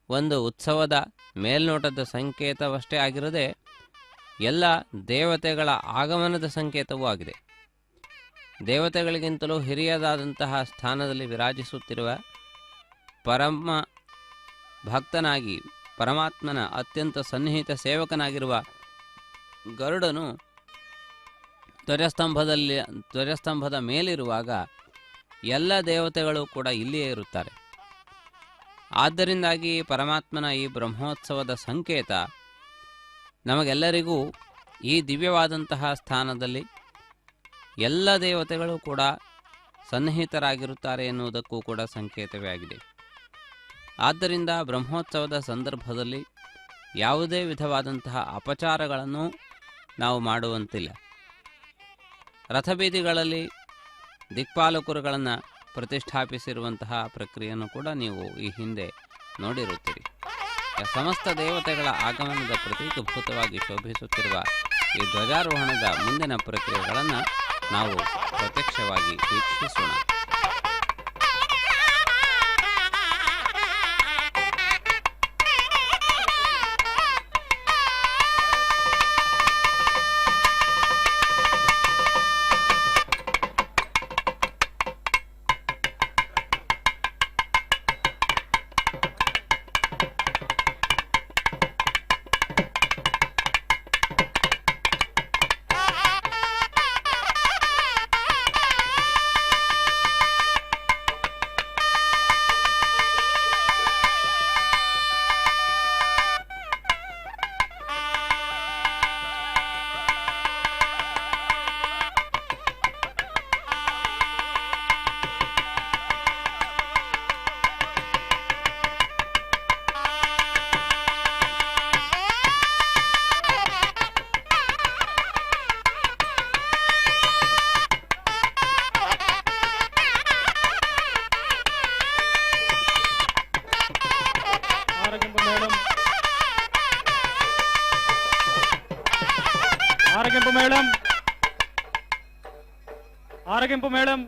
ಒಂದು ಉತ್ಸವದ ಮೇಲ್ನೋಟದ ಸಂಕೇತವಷ್ಟೇ ಆಗಿರದೆ ಎಲ್ಲ ದೇವತೆಗಳ ಆಗಮನದ ಸಂಕೇತವೂ ಆಗಿದೆ. ದೇವತೆಗಳಿಗಿಂತಲೂ ಹಿರಿಯದಾದಂತಹ ಸ್ಥಾನದಲ್ಲಿ ವಿರಾಜಿಸುತ್ತಿರುವ ಪರಮ ಭಕ್ತನಾಗಿ ಪರಮಾತ್ಮನ ಅತ್ಯಂತ ಸನ್ನಿಹಿತ ಸೇವಕನಾಗಿರುವ ಗರುಡನು ಧ್ವಜಸ್ತಂಭದ ಮೇಲಿರುವಾಗ ಎಲ್ಲ ದೇವತೆಗಳು ಕೂಡ ಇಲ್ಲಿಯೇ ಇರುತ್ತಾರೆ. ಆದ್ದರಿಂದಾಗಿ ಪರಮಾತ್ಮನ ಈ ಬ್ರಹ್ಮೋತ್ಸವದ ಸಂಕೇತ ನಮಗೆಲ್ಲರಿಗೂ ಈ ದಿವ್ಯವಾದಂತಹ ಸ್ಥಾನದಲ್ಲಿ ಎಲ್ಲ ದೇವತೆಗಳು ಕೂಡ ಸನ್ನಿಹಿತರಾಗಿರುತ್ತಾರೆ ಎನ್ನುವುದಕ್ಕೂ ಕೂಡ ಸಂಕೇತವೇ ಆಗಿದೆ. ಆದ್ದರಿಂದ ಬ್ರಹ್ಮೋತ್ಸವದ ಸಂದರ್ಭದಲ್ಲಿ ಯಾವುದೇ ವಿಧವಾದಂತಹ ಅಪಚಾರಗಳನ್ನು ನಾವು ಮಾಡುವಂತಿಲ್ಲ. ರಥಬೀದಿಗಳಲ್ಲಿ ದಿಕ್ಪಾಲಕರುಗಳನ್ನು ಪ್ರತಿಷ್ಠಾಪಿಸಿರುವಂತಹ ಪ್ರಕ್ರಿಯೆಯನ್ನು ಕೂಡ ನೀವು ಈ ಹಿಂದೆ ನೋಡಿರುತ್ತೀರಿ. ಸಮಸ್ತ ದೇವತೆಗಳ ಆಗಮನದ ಪ್ರತೀಕಭೂತವಾಗಿ ಶೋಭಿಸುತ್ತಿರುವ ಈ ಧ್ವಜಾರೋಹಣದ ಮುಂದಿನ ಪ್ರಕ್ರಿಯೆಗಳನ್ನು ನಾವು ಪ್ರತ್ಯಕ್ಷವಾಗಿ ವೀಕ್ಷಿಸೋಣ. ఆరగింపు మేడం.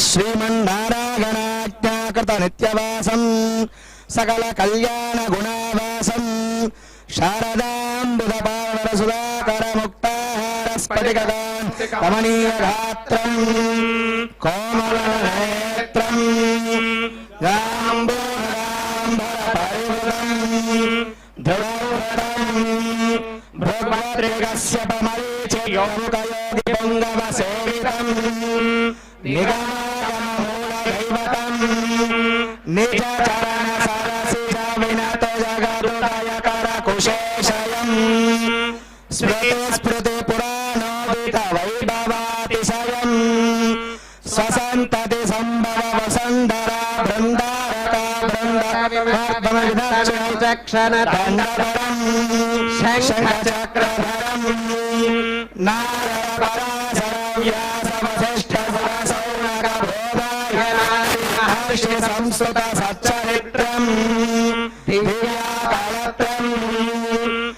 ಶ್ರೀಮನ್ನಾರಾಯಣಾಜ್ಞಾಕೃತ ನಿತ್ಯವಾಸಂ ಸಕಲ ಕಲ್ಯಾಣ ಗುಣಾವಾಸಂ ಶಾರದಾಂಬುಧ ಪಾವನ ಸುಧಾಕರ ಮುಕ್ತಾಹಾರ ಸ್ಫಟಿಕಕಾಂತಿ ಕಮನೀಯ ಗಾತ್ರಂ ಕೋಮಲ ನೇತ್ರಂ ಜಾಂಬೂನಗಾಂಬರ ಪರಿವೃತಂ ಧೃಢಂ ಭೃಗ್ಭದ್ರಿಕಸ್ಯಪ ಮರೀಚಿ ಯೋಗಯೋಗಿ ಪುಂಗವ ಸೇವಿತಂ ನಿಗಮಾಗಮಮೂಲ ದೈವತಂ ನಿಜ ಚರಣ ಸರಸಿಜ ವಿನತ ಜಗದುದಯಕರ ಕುಶೇಷಯಂ ಸ್ಮೃತಿ ಸ್ಮೃತಿ ಪುರಾಣೋದಿತ ವೈಭವಾತಿಶಯಂ ಸ್ವಸಂತತಿ ಸಂಭವ ವಸಂಧರ ಬೃಂದಾರಕ ಬೃಂದಕ್ಷಣ ದಂಡಧರಂ ಶಂಖಚಕ್ರಧರಂ ನಾರಪರಾಶರ ವ್ಯಾಸ ವಸಿಷ್ಠ ಸೌನಕ ಬೋಧಾಯನಾದಿ ಮಹರ್ಷಿ ಸಂಸ್ಕೃತ ಸಚ್ಚರಿತ್ರಂ ದಿವ್ಯಾಕಳತ್ರಂ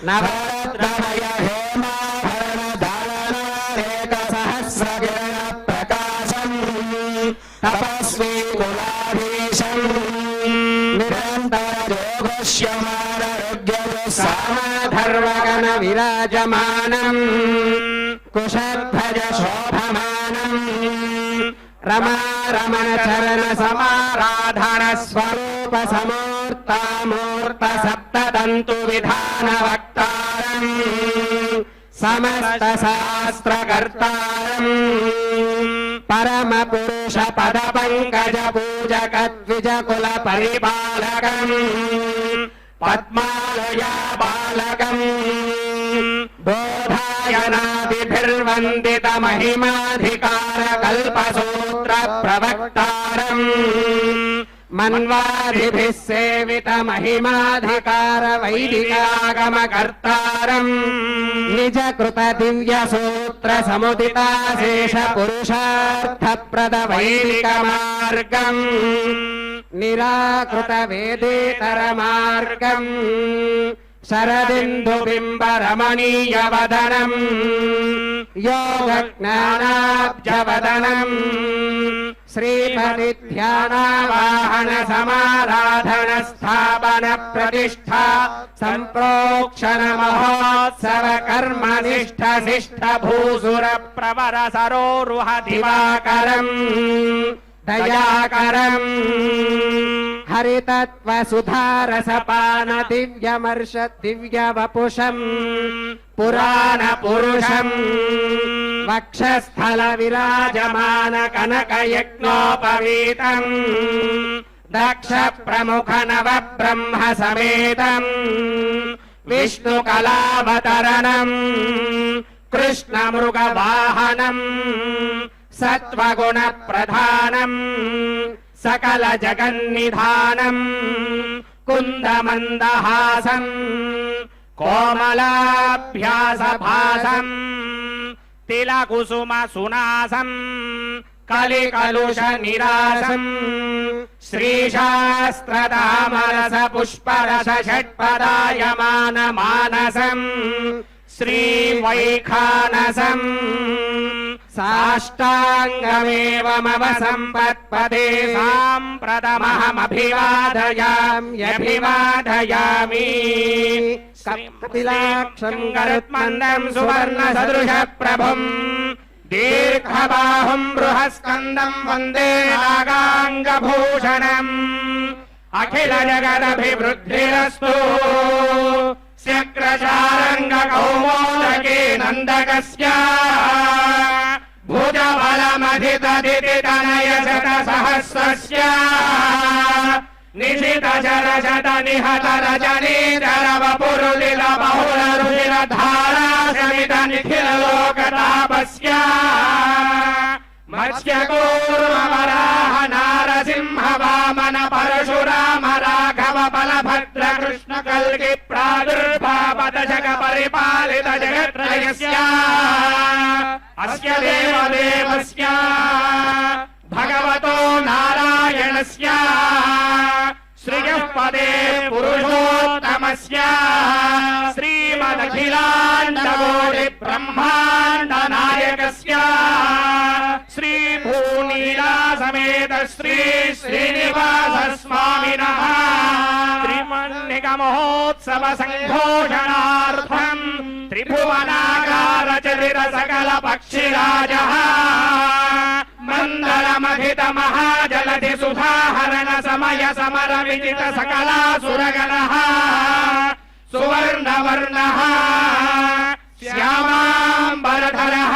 ನವರತ್ನಮಯ ಹೇಮಾಭರಣ ಧಾರಣಾನೇಕ ಸಹಸ್ರಕಿರಣ ಪ್ರಕಾಶಂ ತಪಸ್ವಿ ಕುಲಾಧೀಶಂ ನಿರಂತರ ಯೋಗಶ್ಯಮಾನರೋಗ್ಯವು ಸಾಮಧರ್ವಗಣ ವಿರಾಜಮಾನಂ ಕುಶಧ್ವಜ ಶೋಭಮಾನಂ ರಮಾ ರಮಣ ಚರಣ ಸಮಾರಾಧನ ಸ್ವರೂಪ ಸಮೂರ್ತಾಮೂರ್ತ ಸಪ್ತದಂತು ವಿಧಾನ ವಕ್ತಾರಂ ಸಮಸ್ತ ಶಾಸ್ತ್ರಕರ್ತಾರಂ ಪರಮ ಪುರುಷ ಪದ ಪಂಕಜ ಪೂಜಕ ದ್ವಿಜ ಕುಲ ಪರಿಪಾಲಕಂ ಪದ್ಮಾಲಯ ಬಾಲಕಂ ಬೋಧಾಯನಾದಿಭಿರ್ವಂದಿತ ಮಹಿಮಾಧಿಕಾರ ಕಲ್ಪಸೂತ್ರ ಪ್ರವಕ್ತಾರಂ ಮನ್ವಾದಿಭಿಃ ಸೇವಿತ ಮಹಿಮಾಧಿಕಾರ ವೈದಿಕಾಗಮ ಕರ್ತಾರಂ ನಿಜ ಕೃತ ದಿವ್ಯ ಸೂತ್ರ ಸಮುದಿತಾಶೇಷ ಪುರುಷಾರ್ಥ ಪ್ರದ ವೈದಿಕ ಮಾರ್ಗಂ ನಿರಾಕೃತ ವೇದೇತರ ಮಾರ್ಗಂ ಶರದಿಂದು ಬಿಂಬ ರಮಣೀಯ ವದನಂ ಯೋಗ ಜ್ಞಾನಾಬ್ಜ ವದನಂ ಶ್ರೀಪತಿ ಧ್ಯಾನ ವಾಹನ ಸಮಾರಾಧನ ಸ್ಥಾಪನ ಪ್ರತಿಷ್ಠಾ ಸಂಪ್ರೋಕ್ಷಣ ಮಹೋತ್ಸವ ಕರ್ಮ ನಿಷ್ಠ ಶಿಷ್ಠ ಭೂಸುರ ಪ್ರವರ ಸರೋರುಹ ದಿವಾಕರಂ ದಯಾಕರಂ ಹರಿತತ್ವ ಸುಧಾರಸಪಾನ ದಿವ್ಯಮರ್ಷ ದಿವ್ಯ ವಪುಷಂ ಪುರಾಣ ಪುರುಷಂ ವಕ್ಷಸ್ಥಲ ವಿರಾಜಮಾನ ಕನಕ ಯಜ್ಞೋಪವೀತಂ ದಕ್ಷ ಪ್ರಮುಖ ನವ ಬ್ರಹ್ಮ ಸಮೇತಂ ವಿಷ್ಣು ಕಲಾವತರಣಂ ಕೃಷ್ಣ ಮೃಗ ವಾಹನಂ ಸತ್ವಗುಣ ಪ್ರಧಾನಂ ಸಕಲ ಜಗನ್ನಿಧಾನಂ ಕುಂದ ಮಂದಹಾಸಂ ಕೋಮಲಾಭ್ಯಾಸ ಭಾಸಂ ತಿಲಕುಸುಮ ಸುನಾಸಂ ಕಲಿಕಲುಷ ನಿರಾಸಂ ಶ್ರೀಶಾಸ್ತ್ರದಾಮರಸ ಪುಷ್ಪರಸ ಷಟ್ಪದಾಯಮಾನ ಮಾನಸಂ ಶ್ರೀವೈಖಾನಸಂ ಸಾಷ್ಟಾಂಗಮೇವಮವ ಸಂಪತ್ಪದೇ ಸಾಂಪ್ರದಮಹಮಭಿವಾದಯಾಮ್ಯಭಿವಾದಯಾಮಿ ಕಪಿಲಾಕ್ಷಂ ಗರುತ್ಮಂದಂ ಸುವರ್ಣ ಸದೃಶ ಪ್ರಭುಂ ದೀರ್ಘಬಾಹುಂ ಬೃಹಸ್ಕಂದಂ ವಂದೇ ನಾಗಾಂಗಭೂಷಣಂ ಅಖಿಲ ಜಗದಭಿವೃದ್ಧಿರಸ್ತು ಶಕ್ರಶಾರಂಗ ಕೌಮೋದಕೇ ನಂದಕಸ್ಯ ಭುಜಬಲಮಧಿತದಿತಿತನಯ ಶತ ಸಹಸ್ರಸ್ಯ ನಿಶಿತ ಶರ ಶತ ನಿಹತ ರಜನೀಧರ ವಪುರುಲಿಲ ಬಹುಳ ರುಚಿರ ಧಾರಾ ಸಮಿತ ನಿಖಿಲ ಲೋಕತಾಪಸ್ಯ ಮತ್ಸ್ಯಕೂರ್ಮ ವರಾಹ ನಾರಸಿಂಹ ವಾಮನ ಪರಶುರಾಮ ರಾಘವ ಬಲಭದ್ರ ಕೃಷ್ಣ ಕಲ್ಗಿ ಪ್ರಾದುರ್ಭಾವ ದಶಕ ಪರಿಪಾಲಿತ ಜಗತ್ರಯಸ್ಯ ಅಸ್ಯ ದೇವದೇವಸ್ಯ ಭಗವತೋ ನಾರಾಯಣಸ್ಯ ಶ್ರಿಯಃ ಪದೇ ಪುರುಷೋತ್ತಮಸ್ಯ ಶ್ರೀಮದಖಿಲಾಂಡಕೋಟಿ ಬ್ರಹ್ಮಾಂಡ ನಾಯಕಸ್ಯ ಶ್ರೀ ಭೂನೀಲಾಸ समेत श्री श्रीनिवास स्वामिनः त्रिमन्निक महोत्सव संघोषणार्थम् त्रिभुवनाकार चरित सकल पक्षिराजः मंदलमधित महाजलधि सुधाहरण समय समर विजित सकलासुरगणः सुवर्णवर्णः श्यामाम्बरधरः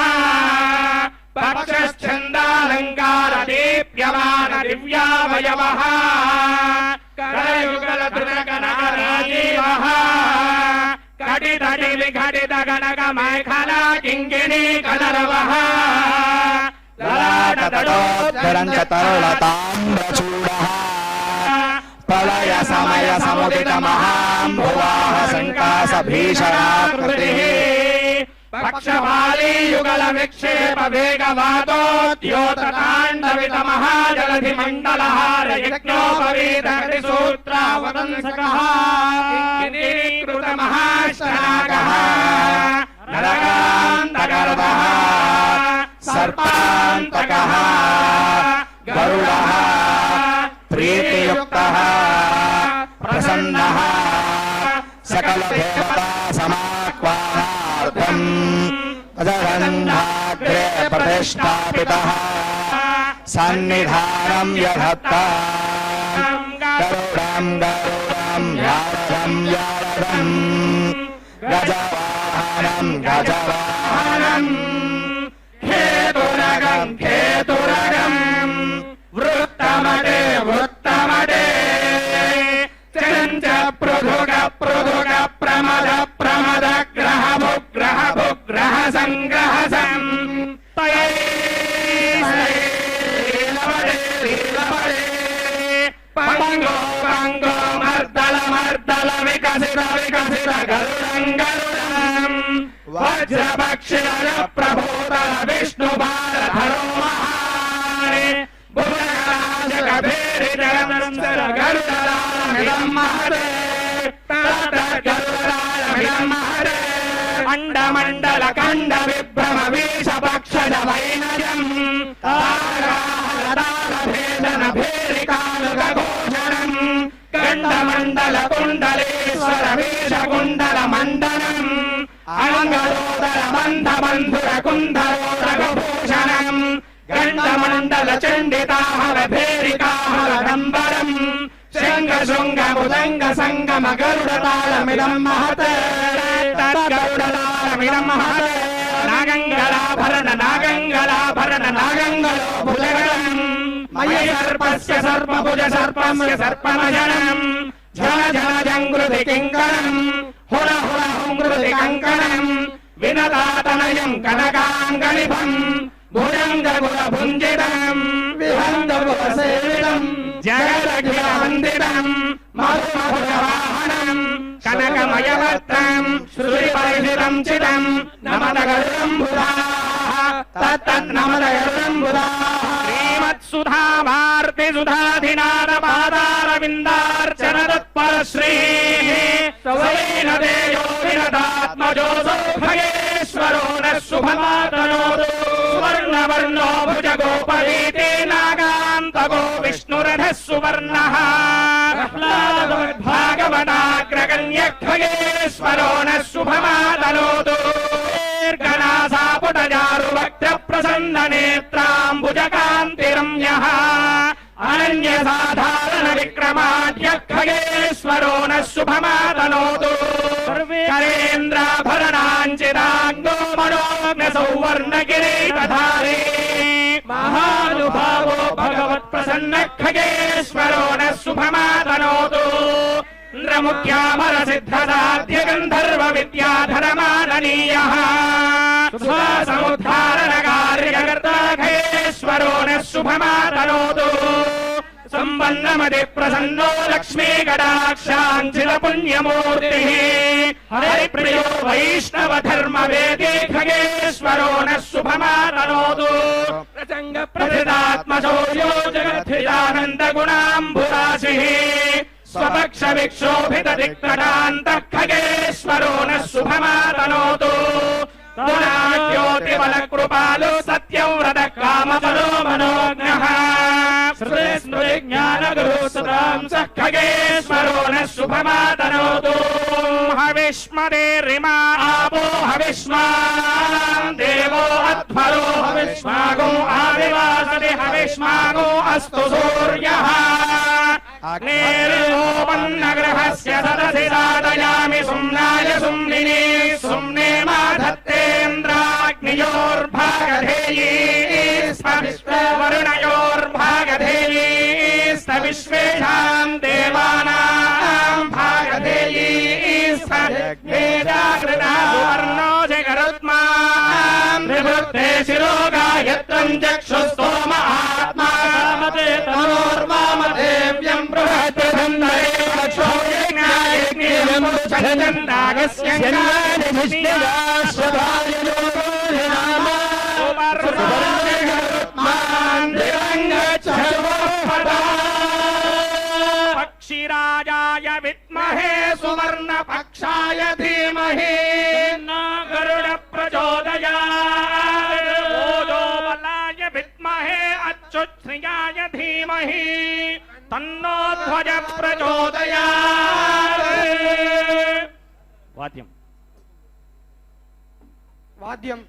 पक्षश्छन्दालङ्कार दीप्यमान दिव्यावयवः करयुगलधृतकनकराजीवः कटितटि विघटित गणक मैखला किङ्किणी कलरवः ललाटतटोद्धरञ्च तरुलताम्रचूडः प्रलय समय समुदित महाम्भुवाः संकास भीषणाकृतिः पक्षपाली युगल विक्षेप वेगवादोद्योत ताण्डवित महाजलधि मण्डलहार यज्ञोपवीत सूत्रावतंसकः किरीकृत महाश्चाकः नरकान्तगर्वः सर्पान्तकः गरुडः प्रीतियुक्तः प्रसन्नः सकल देवता समाह्वानार्थम् अजगन्धाग्रे प्रतिष्ठापितः सन्निधानं यधत्ता गरुडं गरुडं यारदं यारदं गजवाहनं गजवाहनं खेतुरगं खेतुरगं वृत्तमडे वृत्तमडे चञ्च पृथुग पृथुग प्रमद प्रमद ग्रह भुग्रह भुग्रह संग्रह सं पंगो पंगो मर्दल मर्दल विकसित विकसित गरुडं गरुडं वज्रपक्षिण प्रभूतल विष्णु भारधरो महारे भुवनराज कभेरि जगदंसर गरुडरामिदं महरे गरुडरामिदं महरे अंडमंडल कंड विभ्रम वीश पक्षज वैनजम् ताराहरतालभेदन भेरिकालुकघोषणम् कंडमंडल कुण्डलेश्वर वीश कुण्डल मण्डनम् अंगलोदर बन्ध बन्धुर कुण्डलोदरभूषणम् गण्डमण्डल चण्डिताहर भेरिकाहर डम्बरम् शृङ्ग शृङ्ग मुदङ्ग सङ्गम गरुडतालमिदं महते तद्गरुडतालमिदं महते नागङ्गलाभरण नागङ्गलाभरण नागङ्गलो भुजगणम् मयि सर्पस्य सर्पभुज सर्पस्य सर्पमजनम् झन झन जङ्कृति किङ्कणम् हुर हुर हुङ्कृति कङ्कणम् विनतातनयम् कनकाङ्गलिभम् भुजङ्गगुलभुञ्जितम् विहङ्गगुलसेवितम् जगदखिलवन्दितम् मधुमधुरवाहनम् कनकमयवक्त्रम् श्रुतिपरिषितम् चितम् नमद गरुडम्बुधाः तत्तन्नमद गरुडम्बुधाः श्रीमत्सुधा भारती सुधाधिनाथ पादारविन्दार्चन तत्परश्रीः सवैन देयो विरतात्मजो सौभगेश्वरो नः शुभमातनोतु वर्णवर्णो भुजगोपवीते नागान्तको विष्णुरथः सुवर्णः भागवताग्रगण्यखगेश्वरो नः शुभमातनोतु दीर्घनासापुटजारुवक्त्रप्रसन्ननेत्राम्बुजकान्तिरम्यः अनन्यसाधारण विक्रमाढ्यखगेश्वरो नः शुभमातनोतु करेन्द्राभरणाञ्चिताङ्गो मनोज्ञसौवर्णकिरीटधारी महानुभावो भगवत्प्रसन्नखगेश्वरो नः शुभमातनोतु इन्द्रमुख्यामर सिद्धसाध्य गन्धर्व विद्याधरमाननीयः समुद्धारण कार्यकर्ता खगेश्वरो नः शुभमातनोतु संबन्नमति प्रसन्नो लक्ष्मी कटाक्षाञ्चित पुण्यमूर्तिः हरिप्रियो वैष्णव धर्म वेदी खगेश्वरो नः शुभमातनोतु प्रसंग प्रथितात्मशौर्यो जगद्धितानन्द गुणाम्बुराशिः स्वपक्ष विक्षोभित दिक्कटान्तः खगेश्वरो नः शुभमातनोतु జ్యోతిబలకృపాలు సత్యవ్రత కామతనో మనోజ్ఞః జ్ఞానగురు సుతాం సఖగేశ్వరో న శుభమాతనోతు హవిష్మదే రిమా ఆపో హవిష్మాన్ దేవో అధ్వరో హవిష్మాగో ఆవివాసతి హవిష్మాగో అస్తు సూర్యః అగ్నేర్యోపన్నగ్రహస్య సదసి సాధయామి సుమ్నాయ సుమ్నిని సుమ్నే మాధత్తేంద్రాగ్నియోర్భాగధేయీ వరుణయోర్భాగధేయీ విశ్వేషాం దేవానాం భాగధేయీ వేదాకృతావర్ణో జగరుత్మాం త్రిభుక్తే శిరో గాయత్రం చక్షుస్తోమ ఆత్మా కామతే తనోర్వామదేవ్యం బృహద్రంధరే లక్షోజ్ఞాయజ్ఞేయం చందందాగస్య పక్షిరాజాయ విద్మహే సువర్ణ పక్షాయ ధీమహి గరుడ ప్రచోదయాత్ ఓజోబలాయ విద్మహే అచ్యుతశ్రియాయ ధీమహి తన్నో ధ్వజ ప్రచోదయాత్. వాద్యం వాద్యం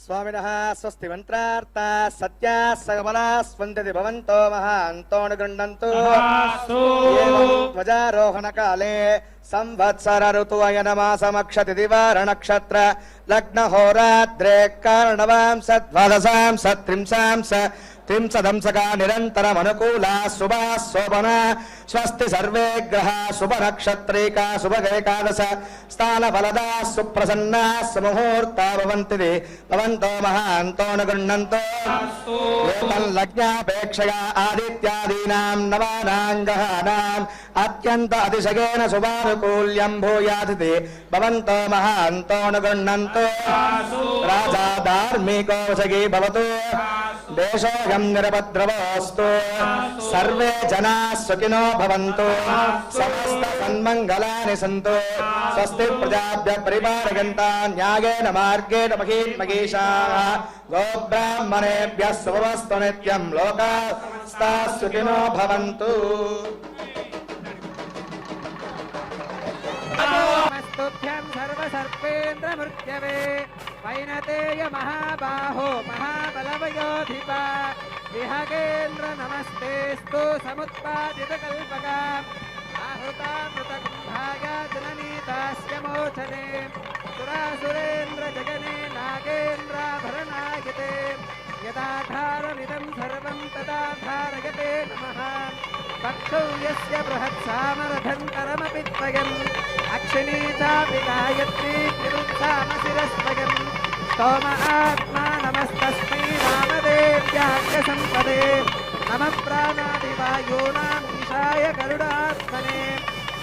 स्वामिनः स्वस्ति मंत्रार्था सत्या सकमला स्पन्दति भवन्तो महान्तो गृह्णन्तु ध्वजारोहण काले संवत्सर ऋतु अयनमासमक्षति दिवार नक्षत्र लग्न होरात्रे कारणवां सद्वादशां सत्रिंसां त्रिंशदंसका निरन्तरमनुकूला शुभा शोभना स्वस्ति सर्वे ग्रहा शुभ नक्षत्रिका शुभ एकादश स्थानफलदा सुप्रसन्ना सुमुहूर्ता भवन्ति भवन्तो महान्तो न गृह्णन्तो लग्नापेक्षया आदित्यादीनां नवानां ग्रहाणाम् अत्यन्त अतिशयेन शुभानुकूल्यं भूयादिति भवन्तो महान्तो न गृह्णन्तो राजा धार्मिको वशगी भवतु देशोऽयं निरपद्रवोऽस्तु सर्वे जनाः सुखिनो भवन्तु समस्तसन्मङ्गलानि सन्तु स्वस्ति प्रजाभ्यः परिपालयन्तां न्यायेन मार्गेण महीमहीषाः गोब्राह्मणेभ्यः शुभमस्तु नित्यं लोकास्ताः सुखिनो भवन्तु नमस्तुभ्यं सर्वसर्पेन्द्रमृत्यवे वैनतेय महाबाहो महाबलवयोधिप विहगेन्द्र नमस्तेस्तु समुत्पादितकल्पका आहृतामृतकुम्भाय जननीतास्य मोचने सुरासुरेन्द्र जगने नागेन्द्राभरणायते यदाधारमिदं सर्वं तदा धारयते नमः पक्षौ यस्य बृहत्सामरथन्तरमपि त्वयम् अक्षिणी चापि गायत्री तिरुत्सामशिरस्त्वयम् स्तोम आत्मा नमस्तस्मै रामदेव्याज्ञसम्पदे नमः प्राणादिवायूनाम् ईशाय गरुडात्मने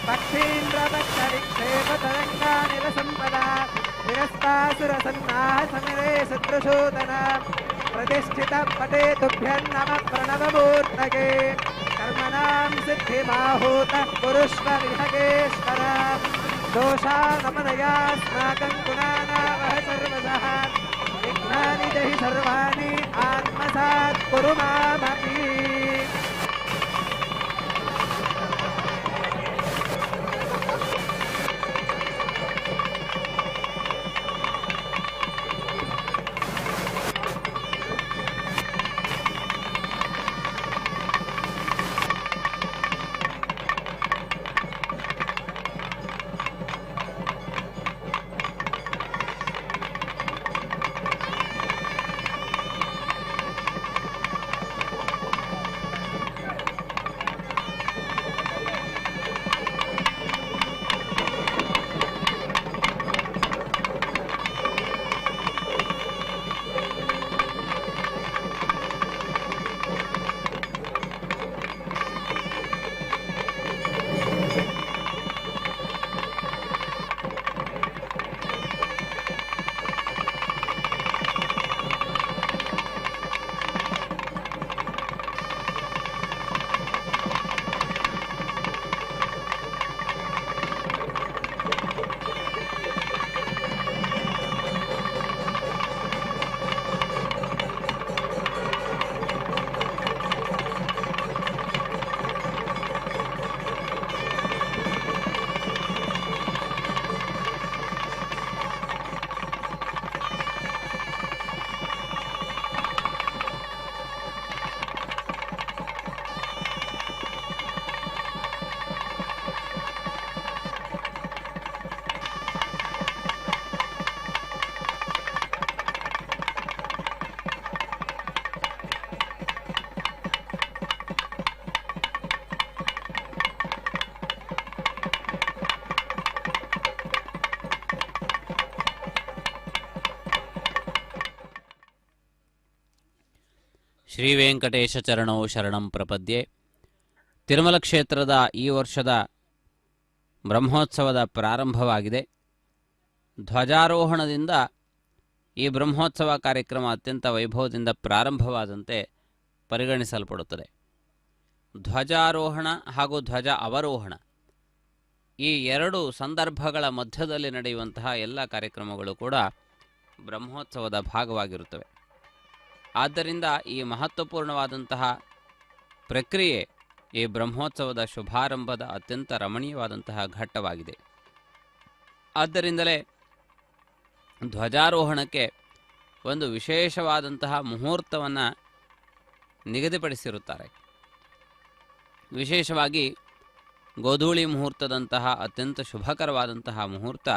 पक्षीन्द्रपक्षविक्षेपतरङ्गानिरसम्पदा निरस्तासुरसन्नाः समिरे शत्रुशोदना प्रतिष्ठितपटे तुभ्यं नमः प्रणवमूर्तये कर्मणां सिद्धिमाहूतः कुरुष्व विहगेश्वर दोषानमनयास्माकं गुणानावह सर्वशः विघ्नानि जहि सर्वाणि आत्मसात् कुरु मामपि ಶ್ರೀ ವೆಂಕಟೇಶ ಚರಣೋ ಶರಣಂ ಪ್ರಪದ್ಯೆ. ತಿರುಮಲ ಕ್ಷೇತ್ರದ ಈ ವರ್ಷದ ಬ್ರಹ್ಮೋತ್ಸವದ ಪ್ರಾರಂಭವಾಗಿದೆ. ಧ್ವಜಾರೋಹಣದಿಂದ ಈ ಬ್ರಹ್ಮೋತ್ಸವ ಕಾರ್ಯಕ್ರಮ ಅತ್ಯಂತ ವೈಭವದಿಂದ ಪ್ರಾರಂಭವಾದಂತೆ ಪರಿಗಣಿಸಲ್ಪಡುತ್ತದೆ. ಧ್ವಜಾರೋಹಣ ಹಾಗೂ ಧ್ವಜ ಅವರೋಹಣ ಈ ಎರಡು ಸಂದರ್ಭಗಳ ಮಧ್ಯದಲ್ಲಿ ನಡೆಯುವಂತಹ ಎಲ್ಲ ಕಾರ್ಯಕ್ರಮಗಳು ಕೂಡ ಬ್ರಹ್ಮೋತ್ಸವದ ಭಾಗವಾಗಿರುತ್ತವೆ. ಆದ್ದರಿಂದ ಈ ಮಹತ್ವಪೂರ್ಣವಾದಂತಹ ಪ್ರಕ್ರಿಯೆ ಈ ಬ್ರಹ್ಮೋತ್ಸವದ ಶುಭಾರಂಭದ ಅತ್ಯಂತ ರಮಣೀಯವಾದಂತಹ ಘಟ್ಟವಾಗಿದೆ. ಆದ್ದರಿಂದಲೇ ಧ್ವಜಾರೋಹಣಕ್ಕೆ ಒಂದು ವಿಶೇಷವಾದಂತಹ ಮುಹೂರ್ತವನ್ನು ನಿಗದಿಪಡಿಸಿರುತ್ತಾರೆ. ವಿಶೇಷವಾಗಿ ಗೋಧೂಳಿ ಮುಹೂರ್ತದಂತಹ ಅತ್ಯಂತ ಶುಭಕರವಾದಂತಹ ಮುಹೂರ್ತ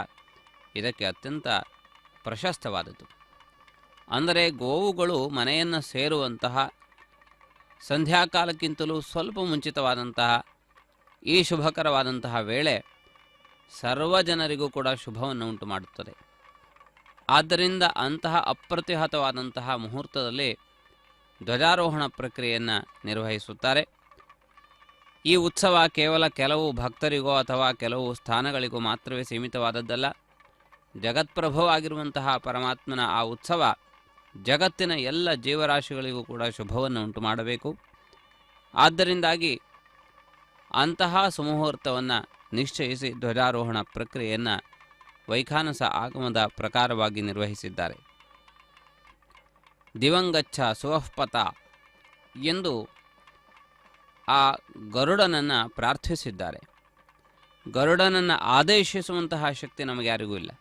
ಇದಕ್ಕೆ ಅತ್ಯಂತ ಪ್ರಶಸ್ತವಾದದ್ದು. ಅಂದರೆ ಗೋವುಗಳು ಮನೆಯನ್ನು ಸೇರುವಂತಹ ಸಂಧ್ಯಾಕಾಲಕ್ಕಿಂತಲೂ ಸ್ವಲ್ಪ ಮುಂಚಿತವಾದಂತಹ ಈ ಶುಭಕರವಾದಂತಹ ವೇಳೆ ಸರ್ವ ಜನರಿಗೂ ಕೂಡ ಶುಭವನ್ನು ಉಂಟು ಮಾಡುತ್ತದೆ. ಆದ್ದರಿಂದ ಅಂತಹ ಅಪ್ರತಿಹತವಾದಂತಹ ಮುಹೂರ್ತದಲ್ಲಿ ಧ್ವಜಾರೋಹಣ ಪ್ರಕ್ರಿಯೆಯನ್ನು ನಿರ್ವಹಿಸುತ್ತಾರೆ. ಈ ಉತ್ಸವ ಕೇವಲ ಕೆಲವು ಭಕ್ತರಿಗೋ ಅಥವಾ ಕೆಲವು ಸ್ಥಾನಗಳಿಗೋ ಮಾತ್ರವೇ ಸೀಮಿತವಾದದ್ದಲ್ಲ. ಜಗತ್ಪ್ರಭುವಾಗಿರುವಂತಹ ಪರಮಾತ್ಮನ ಆ ಉತ್ಸವ ಜಗತ್ತಿನ ಎಲ್ಲ ಜೀವರಾಶಿಗಳಿಗೂ ಕೂಡ ಶುಭವನ್ನು ಉಂಟು ಮಾಡಬೇಕು. ಆದ್ದರಿಂದಾಗಿ ಅಂತಹ ಸುಮುಹೂರ್ತವನ್ನು ನಿಶ್ಚಯಿಸಿ ಧ್ವಜಾರೋಹಣ ಪ್ರಕ್ರಿಯೆಯನ್ನು ವೈಖಾನಸ ಆಗಮದ ಪ್ರಕಾರವಾಗಿ ನಿರ್ವಹಿಸಿದ್ದಾರೆ. ದಿವಂಗಚ್ಚ ಸುವಃಪತ ಎಂದು ಆ ಗರುಡನನ್ನು ಪ್ರಾರ್ಥಿಸಿದ್ದಾರೆ. ಗರುಡನನ್ನು ಆದೇಶಿಸುವಂತಹ ಶಕ್ತಿ ನಮಗೆ ಯಾರಿಗೂ ಇಲ್ಲ.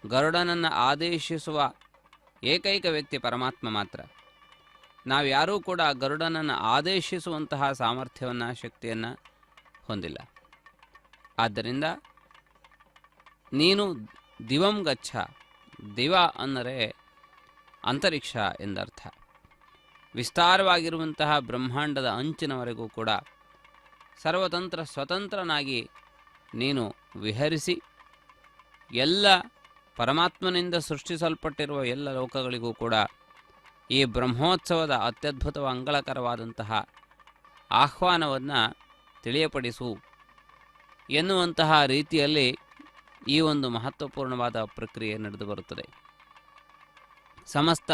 ಗರುಡನನ್ನು ಆದೇಶಿಸುವ ಏಕೈಕ ವ್ಯಕ್ತಿ ಪರಮಾತ್ಮ ಮಾತ್ರ. ನಾವು ಯಾರೂ ಕೂಡ ಗರುಡನನ್ನು ಆದೇಶಿಸುವಂತಹ ಸಾಮರ್ಥ್ಯವನ್ನು, ಶಕ್ತಿಯನ್ನು ಹೊಂದಿಲ್ಲ. ಆದ್ದರಿಂದ ನೀನು ದಿವಂ ಗಚ್ಚ, ದಿವ ಅಂದರೆ ಅಂತರಿಕ್ಷ ಎಂದರ್ಥ. ವಿಸ್ತಾರವಾಗಿರುವಂತಹ ಬ್ರಹ್ಮಾಂಡದ ಅಂಚಿನವರೆಗೂ ಕೂಡ ಸರ್ವತಂತ್ರ ಸ್ವತಂತ್ರನಾಗಿ ನೀನು ವಿಹರಿಸಿ ಎಲ್ಲ ಪರಮಾತ್ಮನಿಂದ ಸೃಷ್ಟಿಸಲ್ಪಟ್ಟಿರುವ ಎಲ್ಲ ಲೋಕಗಳಿಗೂ ಕೂಡ ಈ ಬ್ರಹ್ಮೋತ್ಸವದ ಅತ್ಯದ್ಭುತ ಮಂಗಳಕರವಾದಂತಹ ಆಹ್ವಾನವನ್ನು ತಿಳಿಯಪಡಿಸು ಎನ್ನುವಂತಹ ರೀತಿಯಲ್ಲಿ ಈ ಒಂದು ಮಹತ್ವಪೂರ್ಣವಾದ ಪ್ರಕ್ರಿಯೆ ನಡೆದು ಬರುತ್ತದೆ. ಸಮಸ್ತ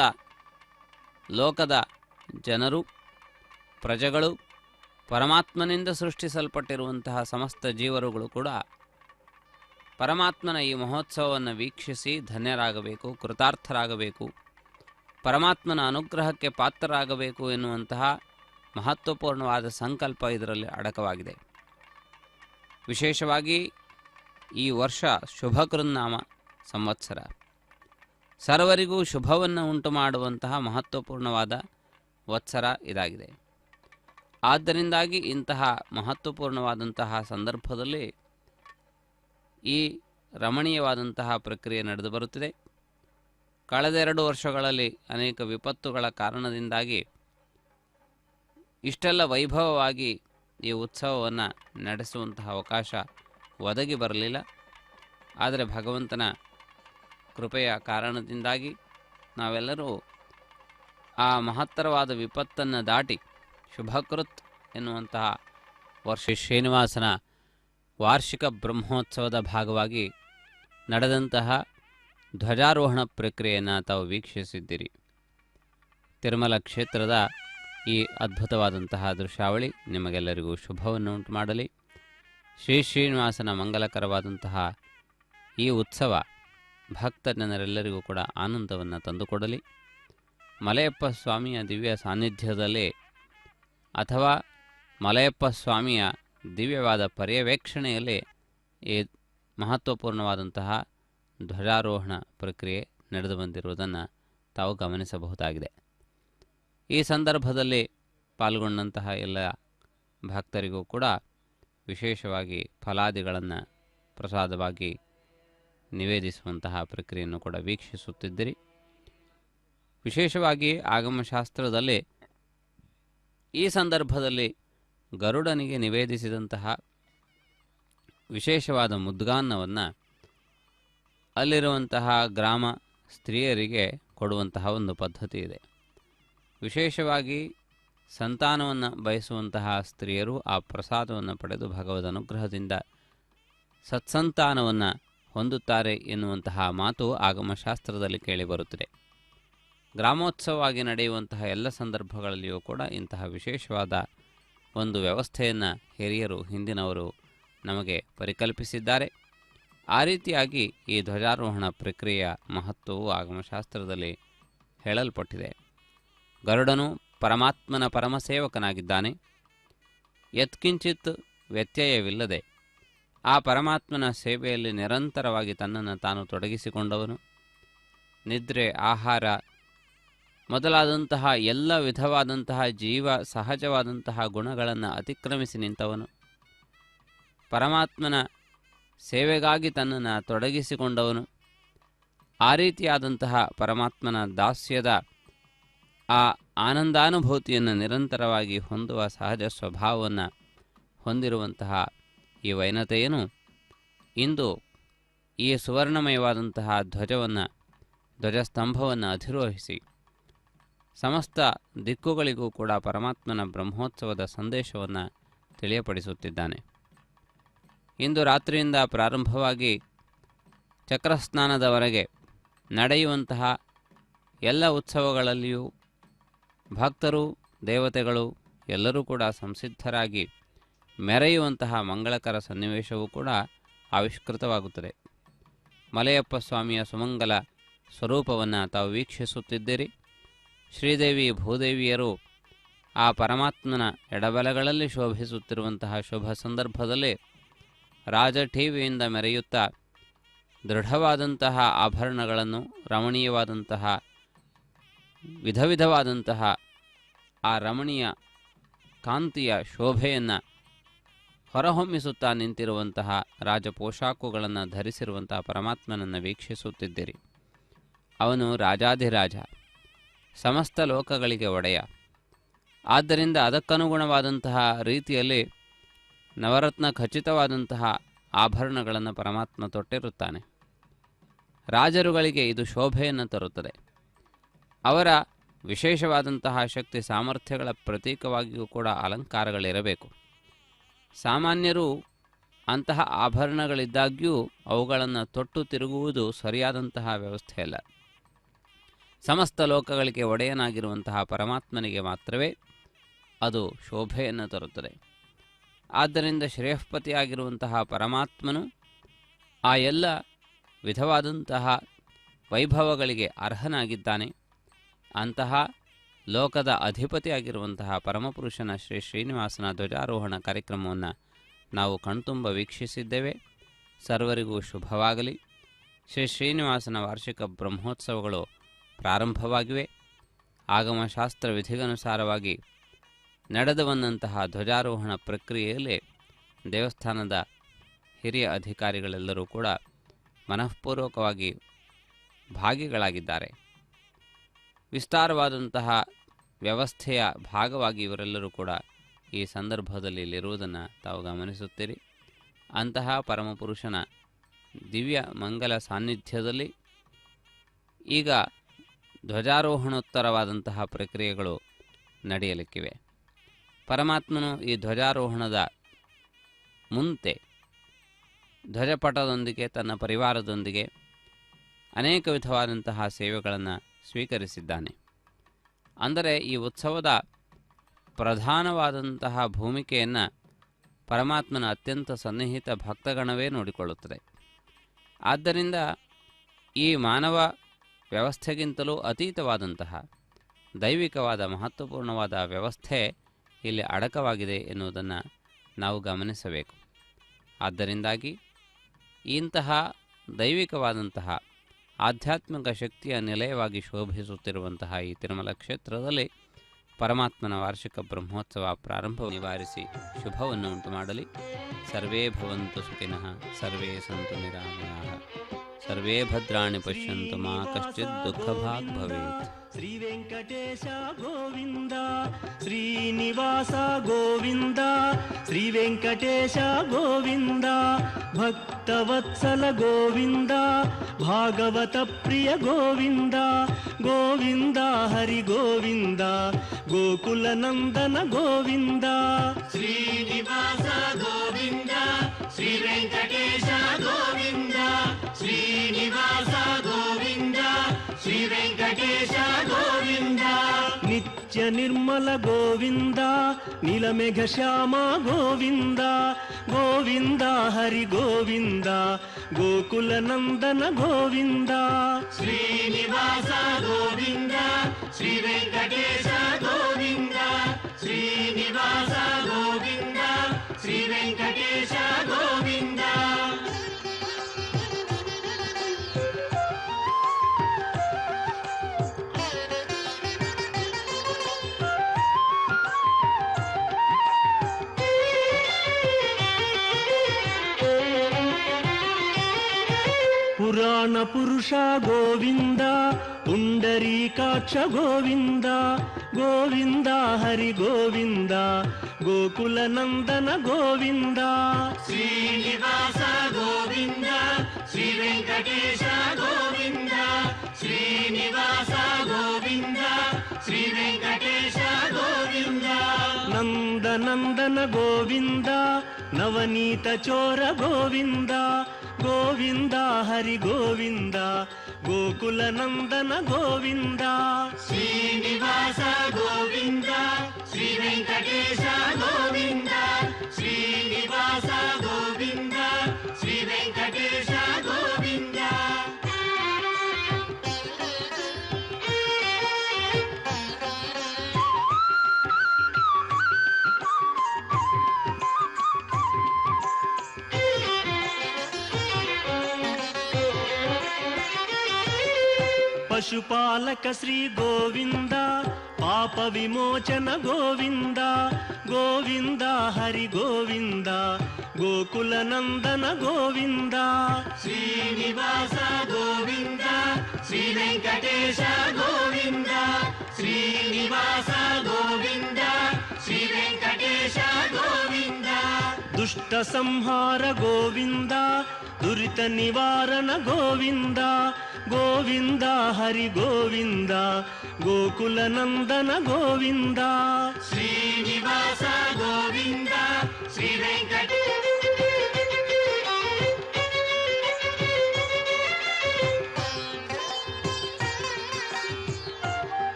ಲೋಕದ ಜನರು, ಪ್ರಜೆಗಳು, ಪರಮಾತ್ಮನಿಂದ ಸೃಷ್ಟಿಸಲ್ಪಟ್ಟಿರುವಂತಹ ಸಮಸ್ತ ಜೀವರುಗಳು ಕೂಡ ಪರಮಾತ್ಮನ ಈ ಮಹೋತ್ಸವವನ್ನು ವೀಕ್ಷಿಸಿ ಧನ್ಯರಾಗಬೇಕು, ಕೃತಾರ್ಥರಾಗಬೇಕು, ಪರಮಾತ್ಮನ ಅನುಗ್ರಹಕ್ಕೆ ಪಾತ್ರರಾಗಬೇಕು ಎನ್ನುವಂತಹ ಮಹತ್ವಪೂರ್ಣವಾದ ಸಂಕಲ್ಪ ಇದರಲ್ಲಿ ಅಡಕವಾಗಿದೆ. ವಿಶೇಷವಾಗಿ ಈ ವರ್ಷ ಶುಭಕೃನ್ನಾಮ ಸಂವತ್ಸರ, ಸರ್ವರಿಗೂ ಶುಭವನ್ನು ಉಂಟು ಮಾಡುವಂತಹ ಮಹತ್ವಪೂರ್ಣವಾದ ವತ್ಸರ ಇದಾಗಿದೆ. ಆದ್ದರಿಂದಾಗಿ ಇಂತಹ ಮಹತ್ವಪೂರ್ಣವಾದಂತಹ ಸಂದರ್ಭದಲ್ಲಿ ಈ ರಮಣೀಯವಾದಂತಹ ಪ್ರಕ್ರಿಯೆ ನಡೆದು ಬರುತ್ತಿದೆ. ಕಳೆದ 2 ವರ್ಷಗಳಲ್ಲಿ ಅನೇಕ ವಿಪತ್ತುಗಳ ಕಾರಣದಿಂದಾಗಿ ಇಷ್ಟೆಲ್ಲ ವೈಭವವಾಗಿ ಈ ಉತ್ಸವವನ್ನು ನಡೆಸುವಂತಹ ಅವಕಾಶ ಒದಗಿ ಬರಲಿಲ್ಲ. ಆದರೆ ಭಗವಂತನ ಕೃಪೆಯ ಕಾರಣದಿಂದಾಗಿ ನಾವೆಲ್ಲರೂ ಆ ಮಹತ್ತರವಾದ ವಿಪತ್ತನ್ನು ದಾಟಿ ಶುಭಕೃತ್ ಎನ್ನುವಂತಹ ವರ್ಷ ಶ್ರೀನಿವಾಸನ ವಾರ್ಷಿಕ ಬ್ರಹ್ಮೋತ್ಸವದ ಭಾಗವಾಗಿ ನಡೆದಂತಹ ಧ್ವಜಾರೋಹಣ ಪ್ರಕ್ರಿಯೆಯನ್ನು ತಾವು ವೀಕ್ಷಿಸಿದ್ದೀರಿ. ತಿರುಮಲ ಕ್ಷೇತ್ರದ ಈ ಅದ್ಭುತವಾದಂತಹ ದೃಶ್ಯಾವಳಿ ನಿಮಗೆಲ್ಲರಿಗೂ ಶುಭವನ್ನು ಉಂಟು ಮಾಡಲಿ. ಶ್ರೀನಿವಾಸನ ಮಂಗಲಕರವಾದಂತಹ ಈ ಉತ್ಸವ ಭಕ್ತಜನರೆಲ್ಲರಿಗೂ ಕೂಡ ಆನಂದವನ್ನು ತಂದುಕೊಡಲಿ. ಮಲಯಪ್ಪ ಸ್ವಾಮಿಯ ದಿವ್ಯ ಸಾನ್ನಿಧ್ಯದಲ್ಲಿ ಅಥವಾ ಮಲಯಪ್ಪ ಸ್ವಾಮಿಯ ದಿವ್ಯವಾದ ಪರ್ಯವೇಕ್ಷಣೆಯಲ್ಲಿ ಈ ಮಹತ್ವಪೂರ್ಣವಾದಂತಹ ಧ್ವಜಾರೋಹಣ ಪ್ರಕ್ರಿಯೆ ನಡೆದು ಬಂದಿರುವುದನ್ನು ತಾವು ಗಮನಿಸಬಹುದಾಗಿದೆ. ಈ ಸಂದರ್ಭದಲ್ಲಿ ಪಾಲ್ಗೊಂಡಂತಹ ಎಲ್ಲ ಭಕ್ತರಿಗೂ ಕೂಡ ವಿಶೇಷವಾಗಿ ಫಲಾದಿಗಳನ್ನು ಪ್ರಸಾದವಾಗಿ ನಿವೇದಿಸುವಂತಹ ಪ್ರಕ್ರಿಯೆಯನ್ನು ಕೂಡ ವೀಕ್ಷಿಸುತ್ತಿದ್ದಿರಿ. ವಿಶೇಷವಾಗಿ ಆಗಮಶಾಸ್ತ್ರದಲ್ಲಿ ಈ ಸಂದರ್ಭದಲ್ಲಿ ಗರುಡನಿಗೆ ನಿವೇದಿಸಿದಂತಹ ವಿಶೇಷವಾದ ಮುದ್ಗಾನ್ನವನ್ನು ಅಲ್ಲಿರುವಂತಹ ಗ್ರಾಮ ಸ್ತ್ರೀಯರಿಗೆ ಕೊಡುವಂತಹ ಒಂದು ಪದ್ಧತಿ ಇದೆ. ವಿಶೇಷವಾಗಿ ಸಂತಾನವನ್ನು ಬಯಸುವಂತಹ ಸ್ತ್ರೀಯರು ಆ ಪ್ರಸಾದವನ್ನು ಪಡೆದು ಭಗವದ್ ಅನುಗ್ರಹದಿಂದ ಸತ್ಸಂತಾನವನ್ನು ಹೊಂದುತ್ತಾರೆ ಎನ್ನುವಂತಹ ಮಾತು ಆಗಮಶಾಸ್ತ್ರದಲ್ಲಿ ಕೇಳಿಬರುತ್ತದೆ. ಗ್ರಾಮೋತ್ಸವವಾಗಿ ನಡೆಯುವಂತಹ ಎಲ್ಲ ಸಂದರ್ಭಗಳಲ್ಲಿಯೂ ಕೂಡ ಇಂತಹ ವಿಶೇಷವಾದ ಒಂದು ವ್ಯವಸ್ಥೆಯನ್ನು ಹಿರಿಯರು ಹಿಂದಿನವರು ನಮಗೆ ಪರಿಕಲ್ಪಿಸಿದ್ದಾರೆ. ಆ ರೀತಿಯಾಗಿ ಈ ಧ್ವಜಾರೋಹಣ ಪ್ರಕ್ರಿಯೆಯ ಮಹತ್ವವು ಆಗಮಶಾಸ್ತ್ರದಲ್ಲಿ ಹೇಳಲ್ಪಟ್ಟಿದೆ. ಗರುಡನು ಪರಮಾತ್ಮನ ಪರಮಸೇವಕನಾಗಿದ್ದಾನೆ. ಯತ್ಕಿಂಚಿತ್ ವ್ಯತ್ಯಯವಿಲ್ಲದೆ ಆ ಪರಮಾತ್ಮನ ಸೇವೆಯಲ್ಲಿ ನಿರಂತರವಾಗಿ ತನ್ನನ್ನು ತಾನು ತೊಡಗಿಸಿಕೊಂಡವನು. ನಿದ್ರೆ, ಆಹಾರ ಮೊದಲಾದಂತಹ ಎಲ್ಲ ವಿಧವಾದಂತಹ ಜೀವ ಸಹಜವಾದಂತಹ ಗುಣಗಳನ್ನು ಅತಿಕ್ರಮಿಸಿ ನಿಂತವನು. ಪರಮಾತ್ಮನ ಸೇವೆಗಾಗಿ ತನ್ನನ್ನು ತೊಡಗಿಸಿಕೊಂಡವನು. ಆ ರೀತಿಯಾದಂತಹ ಪರಮಾತ್ಮನ ದಾಸ್ಯದ ಆ ಆನಂದಾನುಭೂತಿಯನ್ನು ನಿರಂತರವಾಗಿ ಹೊಂದುವ ಸಹಜ ಸ್ವಭಾವವನ್ನು ಹೊಂದಿರುವಂತಹ ಈ ವೈನತೆಯನು ಇಂದು ಈ ಸುವರ್ಣಮಯವಾದಂತಹ ಧ್ವಜಸ್ತಂಭವನ್ನು ಅಧಿರೋಹಿಸಿ ಸಮಸ್ತ ದಿಕ್ಕುಗಳಿಗೂ ಕೂಡ ಪರಮಾತ್ಮನ ಬ್ರಹ್ಮೋತ್ಸವದ ಸಂದೇಶವನ್ನು ತಿಳಿಯಪಡಿಸುತ್ತಿದ್ದಾನೆ. ಇಂದು ರಾತ್ರಿಯಿಂದ ಪ್ರಾರಂಭವಾಗಿ ಚಕ್ರಸ್ನಾನದವರೆಗೆ ನಡೆಯುವಂತಹ ಎಲ್ಲ ಉತ್ಸವಗಳಲ್ಲಿಯೂ ಭಕ್ತರು ದೇವತೆಗಳು ಎಲ್ಲರೂ ಕೂಡ ಸಂಸಿದ್ಧರಾಗಿ ಮೆರೆಯುವಂತಹ ಮಂಗಳಕರ ಸನ್ನಿವೇಶವೂ ಕೂಡ ಆವಿಷ್ಕೃತವಾಗುತ್ತದೆ. ಮಲಯಪ್ಪ ಸ್ವಾಮಿಯ ಸುಮಂಗಲ ಸ್ವರೂಪವನ್ನು ತಾವು ವೀಕ್ಷಿಸುತ್ತಿದ್ದೀರಿ. ಶ್ರೀದೇವಿ ಭೂದೇವಿಯರು ಆ ಪರಮಾತ್ಮನ ಎಡಬಲಗಳಲ್ಲಿ ಶೋಭಿಸುತ್ತಿರುವಂತಹ ಶುಭ ಸಂದರ್ಭದಲ್ಲಿ ರಾಜಠೀವಿಯಿಂದ ಮೆರೆಯುತ್ತಾ ದೃಢವಾದಂತಹ ಆಭರಣಗಳನ್ನು, ರಮಣೀಯವಾದಂತಹ ವಿಧ ವಿಧವಾದಂತಹ ಆ ರಮಣೀಯ ಕಾಂತಿಯ ಶೋಭೆಯನ್ನು ಹೊರಹೊಮ್ಮಿಸುತ್ತಾ ನಿಂತಿರುವಂತಹ ರಾಜಪೋಷಾಕುಗಳನ್ನು ಧರಿಸಿರುವಂತಹ ಪರಮಾತ್ಮನನ್ನು ವೀಕ್ಷಿಸುತ್ತಿದ್ದೀರಿ. ಅವನು ರಾಜಾಧಿರಾಜ, ಸಮಸ್ತ ಲೋಕಗಳಿಗೆ ಒಡೆಯ. ಆದ್ದರಿಂದ ಅದಕ್ಕನುಗುಣವಾದಂತಹ ರೀತಿಯಲ್ಲಿ ನವರತ್ನ ಖಚಿತವಾದಂತಹ ಆಭರಣಗಳನ್ನು ಪರಮಾತ್ಮ ತೊಟ್ಟಿರುತ್ತಾನೆ. ರಾಜರುಗಳಿಗೆ ಇದು ಶೋಭೆಯನ್ನು ತರುತ್ತದೆ. ಅವರ ವಿಶೇಷವಾದಂತಹ ಶಕ್ತಿ ಸಾಮರ್ಥ್ಯಗಳ ಪ್ರತೀಕವಾಗಿಯೂ ಕೂಡ ಅಲಂಕಾರಗಳಿರಬೇಕು. ಸಾಮಾನ್ಯರು ಅಂತಹ ಆಭರಣಗಳಿದ್ದಾಗ್ಯೂ ಅವುಗಳನ್ನು ತೊಟ್ಟು ತಿರುಗುವುದು ಸರಿಯಾದಂತಹ ವ್ಯವಸ್ಥೆಯಲ್ಲ. ಸಮಸ್ತ ಲೋಕಗಳಿಗೆ ಒಡೆಯನಾಗಿರುವಂತಹ ಪರಮಾತ್ಮನಿಗೆ ಮಾತ್ರವೇ ಅದು ಶೋಭೆಯನ್ನು ತರುತ್ತದೆ. ಆದ್ದರಿಂದ ಶ್ರೇಯಃಪತಿಯಾಗಿರುವಂತಹ ಪರಮಾತ್ಮನು ಆ ಎಲ್ಲ ವಿಧವಾದಂತಹ ವೈಭವಗಳಿಗೆ ಅರ್ಹನಾಗಿದ್ದಾನೆ. ಅಂತಹ ಲೋಕದ ಅಧಿಪತಿಯಾಗಿರುವಂತಹ ಪರಮಪುರುಷನ ಶ್ರೀ ಶ್ರೀನಿವಾಸನ ಧ್ವಜಾರೋಹಣ ಕಾರ್ಯಕ್ರಮವನ್ನು ನಾವು ಕಣ್ತುಂಬ ವೀಕ್ಷಿಸಿದ್ದೇವೆ. ಸರ್ವರಿಗೂ ಶುಭವಾಗಲಿ. ಶ್ರೀ ಶ್ರೀನಿವಾಸನ ವಾರ್ಷಿಕ ಬ್ರಹ್ಮೋತ್ಸವಗಳು ಪ್ರಾರಂಭವಾಗಿವೆ. ಆಗಮಶಾಸ್ತ್ರ ವಿಧಿಗನುಸಾರವಾಗಿ ನಡೆದು ಬಂದಂತಹ ಧ್ವಜಾರೋಹಣ ಪ್ರಕ್ರಿಯೆಯಲ್ಲಿ ದೇವಸ್ಥಾನದ ಹಿರಿಯ ಅಧಿಕಾರಿಗಳೆಲ್ಲರೂ ಕೂಡ ಮನಃಪೂರ್ವಕವಾಗಿ ಭಾಗಿಗಳಾಗಿದ್ದಾರೆ. ವಿಸ್ತಾರವಾದಂತಹ ವ್ಯವಸ್ಥೆಯ ಭಾಗವಾಗಿ ಇವರೆಲ್ಲರೂ ಕೂಡ ಈ ಸಂದರ್ಭದಲ್ಲಿ ಇಲ್ಲಿರುವುದನ್ನು ತಾವು ಗಮನಿಸುತ್ತೀರಿ. ಅಂತಹ ಪರಮಪುರುಷನ ದಿವ್ಯ ಮಂಗಲ ಸಾನ್ನಿಧ್ಯದಲ್ಲಿ ಈಗ ಧ್ವಜಾರೋಹಣೋತ್ತರವಾದಂತಹ ಪ್ರಕ್ರಿಯೆಗಳು ನಡೆಯಲಿಕ್ಕಿವೆ. ಪರಮಾತ್ಮನು ಈ ಧ್ವಜಾರೋಹಣದ ಮುಂತೆ ಧ್ವಜಪಟದೊಂದಿಗೆ ತನ್ನ ಪರಿವಾರದೊಂದಿಗೆ ಅನೇಕ ವಿಧವಾದಂತಹ ಸೇವೆಗಳನ್ನು ಸ್ವೀಕರಿಸಿದ್ದಾನೆ. ಅಂದರೆ ಈ ಉತ್ಸವದ ಪ್ರಧಾನವಾದಂತಹ ಭೂಮಿಕೆಯನ್ನು ಪರಮಾತ್ಮನ ಅತ್ಯಂತ ಸನ್ನಿಹಿತ ಭಕ್ತಗಣವೇ ನೋಡಿಕೊಳ್ಳುತ್ತದೆ. ಆದ್ದರಿಂದ ಈ ಮಾನವ ವ್ಯವಸ್ಥೆಗಿಂತಲೂ ಅತೀತವಾದಂತಹ ದೈವಿಕವಾದ ಮಹತ್ವಪೂರ್ಣವಾದ ವ್ಯವಸ್ಥೆ ಇಲ್ಲಿ ಅಡಕವಾಗಿದೆ ಎನ್ನುವುದನ್ನು ನಾವು ಗಮನಿಸಬೇಕು. ಆದ್ದರಿಂದಾಗಿ ಇಂತಹ ದೈವಿಕವಾದಂತಹ ಆಧ್ಯಾತ್ಮಿಕ ಶಕ್ತಿಯ ನಿಲಯವಾಗಿ ಶೋಭಿಸುತ್ತಿರುವಂತಹ ಈ ತಿರುಮಲ ಕ್ಷೇತ್ರದಲ್ಲಿ ಪರಮಾತ್ಮನ ವಾರ್ಷಿಕ ಬ್ರಹ್ಮೋತ್ಸವ ಪ್ರಾರಂಭ ನಿವಾರಿಸಿ ಶುಭವನ್ನು ಉಂಟು ಮಾಡಲಿ. ಸರ್ವೇ ಭವಂತು ಸುಖಿನಃ, ಸರ್ವೇ ಸಂತು ನಿರಾಮಯಾಃ, ಸರ್ವೇ ಭದ್ರಾಣಿ ಪಶ್ಯಂತು ಮಾ ಕಶ್ಚಿತ್ ದುಃಖಭಾಗ್ ಭವೇತ್. ಶ್ರೀ ವೆಂಕಟೇಶ ಗೋವಿಂದ, ಶ್ರೀನಿವಾಸ ಗೋವಿಂದ, ಶ್ರೀ ವೆಂಕಟೇಶ ಗೋವಿಂದ, ಭಕ್ತವತ್ಸಲ ಗೋವಿಂದ, ಭಾಗವತ ಪ್ರಿಯ ಗೋವಿಂದ, ಗೋವಿಂದ ಹರಿ ಗೋವಿಂದ, ಗೋಕುಲ ನಂದನ ಗೋವಿಂದ. ಶ್ರೀನಿವಾಸ ಗೋವಿಂದ, ಶ್ರೀ ವೆಂಕಟೇಶ ಗೋವಿಂದ, ಶ್ರೀನಿವಾಸ ಗೋವಿಂದ, ಶ್ರೀ ವೆಂಕಟೇಶ ಗೋವಿಂದ. ನಿತ್ಯ ನಿರ್ಮಲ ಗೋವಿಂದ, ನೀಲಮೇಘ ಶ್ಯಾಮ ಗೋವಿಂದ, ಗೋವಿಂದ ಹರಿ ಗೋವಿಂದ, ಗೋಕುಲ ನಂದನ ಗೋವಿಂದ. ಶ್ರೀನಿವಾಸ ಗೋವಿಂದ, ಶ್ರೀ ವೆಂಕಟೇಶ ಗೋವಿಂದ, ಶ್ರೀನಿವಾಸ ಗೋವಿಂದ, ಶ್ರೀ ವೆಂಕಟೇಶ ಗೋವಿಂದ. ಪುರಾಣ ಪುರುಷ ಗೋವಿಂದ, ಪುಂಡರೀಕಾಕ್ಷ ಗೋವಿಂದ, ಗೋವಿಂದ ಹರಿ ಗೋವಿಂದ, ಗೋಕುಲ ನಂದನ ಗೋವಿಂದ. ಶ್ರೀನಿವಾಸ ಗೋವಿಂದ, ಶ್ರೀ ವೆಂಕಟೇಶ ಗೋವಿಂದ, ಶ್ರೀನಿವಾಸ ಗೋವಿಂದ, ಶ್ರೀ ವೆಂಕಟೇಶ ಗೋವಿಂದ. ನಂದನಂದನ ಗೋವಿಂದ ನವನೀತ ಚೋರ ಗೋವಿಂದ ಗೋವಿಂದ ಹರಿ ಗೋವಿಂದ ಗೋಕುಲ ನಂದನ ಗೋವಿಂದ ಶ್ರೀನಿವಾಸ ಗೋವಿಂದ ಶ್ರೀ ವೆಂಕಟೇಶ ಗೋವಿಂದ ಶ್ರೀನಿವಾಸ ಗೋವಿಂದ ಶ್ರೀ ವೆಂಕಟೇಶ ಗೋವಿಂದ. ಪಶುಪಾಲಕ ಶ್ರೀ ಗೋವಿಂದ ಪಾಪ ವಿಮೋಚನ ಗೋವಿಂದ ಗೋವಿಂದ ಹರಿ ಗೋವಿಂದ ಗೋಕುಲ ನಂದನ ಗೋವಿಂದ ಶ್ರೀನಿವಾಸ ಗೋವಿಂದ ಶ್ರೀ ವೆಂಕಟೇಶ ಗೋವಿಂದ ಶ್ರೀನಿವಾಸ ಗೋವಿಂದ ಶ್ರೀ ವೆಂಕಟೇಶ ಗೋವಿಂದ. ದುಷ್ಟ ಸಂಹಾರ ಗೋವಿಂದ ದುರಿತ ನಿವಾರಣ ಗೋವಿಂದ ಗೋವಿಂದ ಹರಿ ಗೋವಿಂದ ಗೋಕುಲ ನಂದನ ಗೋವಿಂದ ಶ್ರೀನಿವಾಸ ಗೋವಿಂದ ಶ್ರೀ ವೆಂಕಟೇಶ.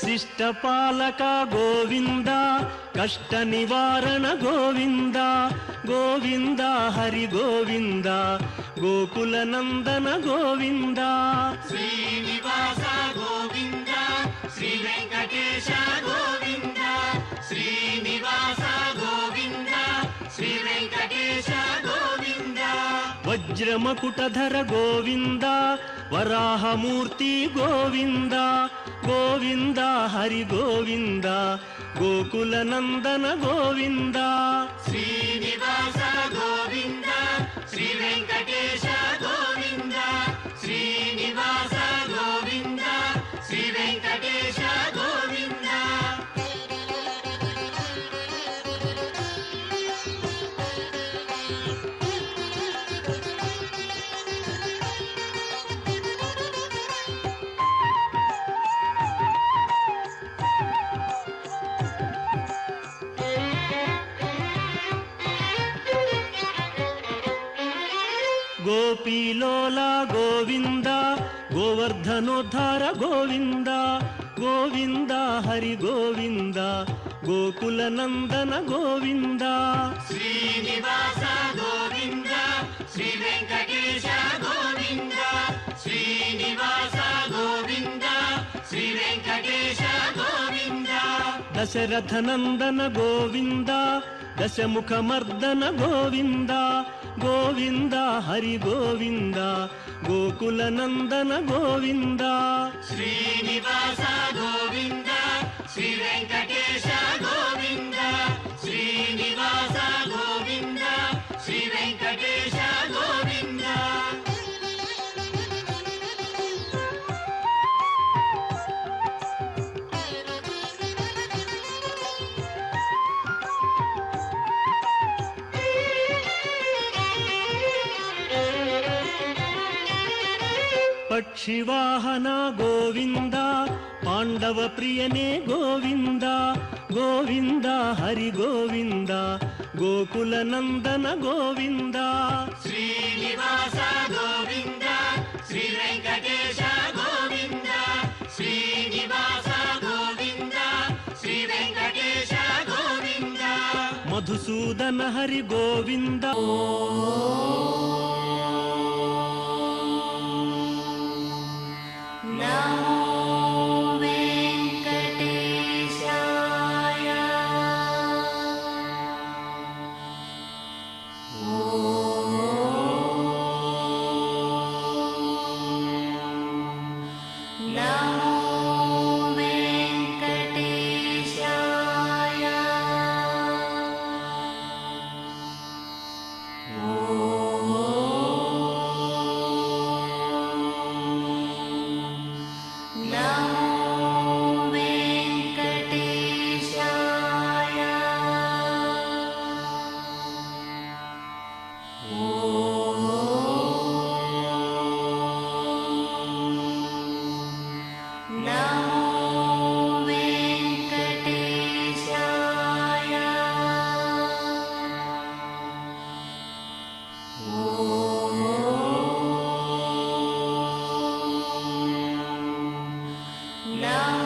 ಶಿಷ್ಟಪಾಲಕ ಗೋವಿಂದ ಕಷ್ಟ ನಿವಾರಣ ಗೋವಿಂದ ಗೋವಿಂದ ಹರಿ ಗೋವಿಂದ ಗೋಕುಲ ನಂದನ ಗೋವಿಂದ ಶ್ರೀನಿವಾಸ ಗೋವಿಂದ ಶ್ರೀ ವೆಂಕಟೇಶ ಗೋವಿಂದ ಶ್ರೀನಿವಾಸ ಗೋವಿಂದ ಶ್ರೀ ವೆಂಕಟೇಶ ಗೋವಿಂದ. ವಜ್ರಮಕುಟಧರ ಗೋವಿಂದ ವರಾಹ ಮೂರ್ತಿ ಗೋವಿಂದ ಗೋವಿಂದ ಹರಿ ಗೋವಿಂದ ಗೋಕುಲ ನಂದನ ಗೋವಿಂದ ಶ್ರೀನಿವಾಸ ಗೋವಿಂದ ಶ್ರೀ ವೆಂಕಟೇಶ ಗೋವಿಂದ ಶ್ರೀನಿವಾಸ ಗೋವಿಂದ ಶ್ರೀ ವೆಂಕಟೇಶ ಗೋವಿಂದ. ಗೋಪೀಲೋಲ ಗೋವಿಂದ ಗೋವರ್ಧನೋದ್ಧಾರ ಗೋವಿಂದ ಗೋವಿಂದ ಹರಿ ಗೋವಿಂದ ಗೋಕುಲ ನಂದನ ಗೋವಿಂದ ಶ್ರೀನಿವಾಸ ಗೋವಿಂದ ಶ್ರೀ ವೆಂಕಟೇಶ ಗೋವಿಂದ ಶ್ರೀನಿವಾಸ ಗೋವಿಂದ ಶ್ರೀ ವೆಂಕಟೇಶ ಗೋವಿಂದ. ದಶರಥ ನಂದನ ಗೋವಿಂದ ದಶಮುಖ ಮರ್ದನ ಗೋವಿಂದ ಗೋವಿಂದ ಹರಿ ಗೋವಿಂದ ಗೋಕುಲ ನಂದನ ಗೋವಿಂದ ಶ್ರೀನಿವಾಸ ಗೋವಿಂದ ಶ್ರೀ ವೆಂಕಟೇಶ ಗೋವಿಂದ ಶ್ರೀನಿವಾಸ ಗೋವಿಂದ ಶ್ರೀ ವೆಂಕಟೇಶ ಗೋವಿಂದ. ಪಕ್ಷಿವಾಹನ ಗೋವಿಂದ ಪಾಂಡವ ಪ್ರಿಯನೇ ಗೋವಿಂದ ಗೋವಿಂದ ಹರಿ ಗೋವಿಂದ ಗೋಕುಲ ನಂದನ ಗೋವಿಂದ ಶ್ರೀನಿವಾಸ ಗೋವಿಂದ ಶ್ರೀ ವೆಂಕಟೇಶ ಗೋವಿಂದ ಶ್ರೀನಿವಾಸ ಗೋವಿಂದ ಶ್ರೀ ವೆಂಕಟೇಶ ಗೋವಿಂದ. ಮಧುಸೂದನ ಹರಿ ಗೋವಿಂದ Oh Namo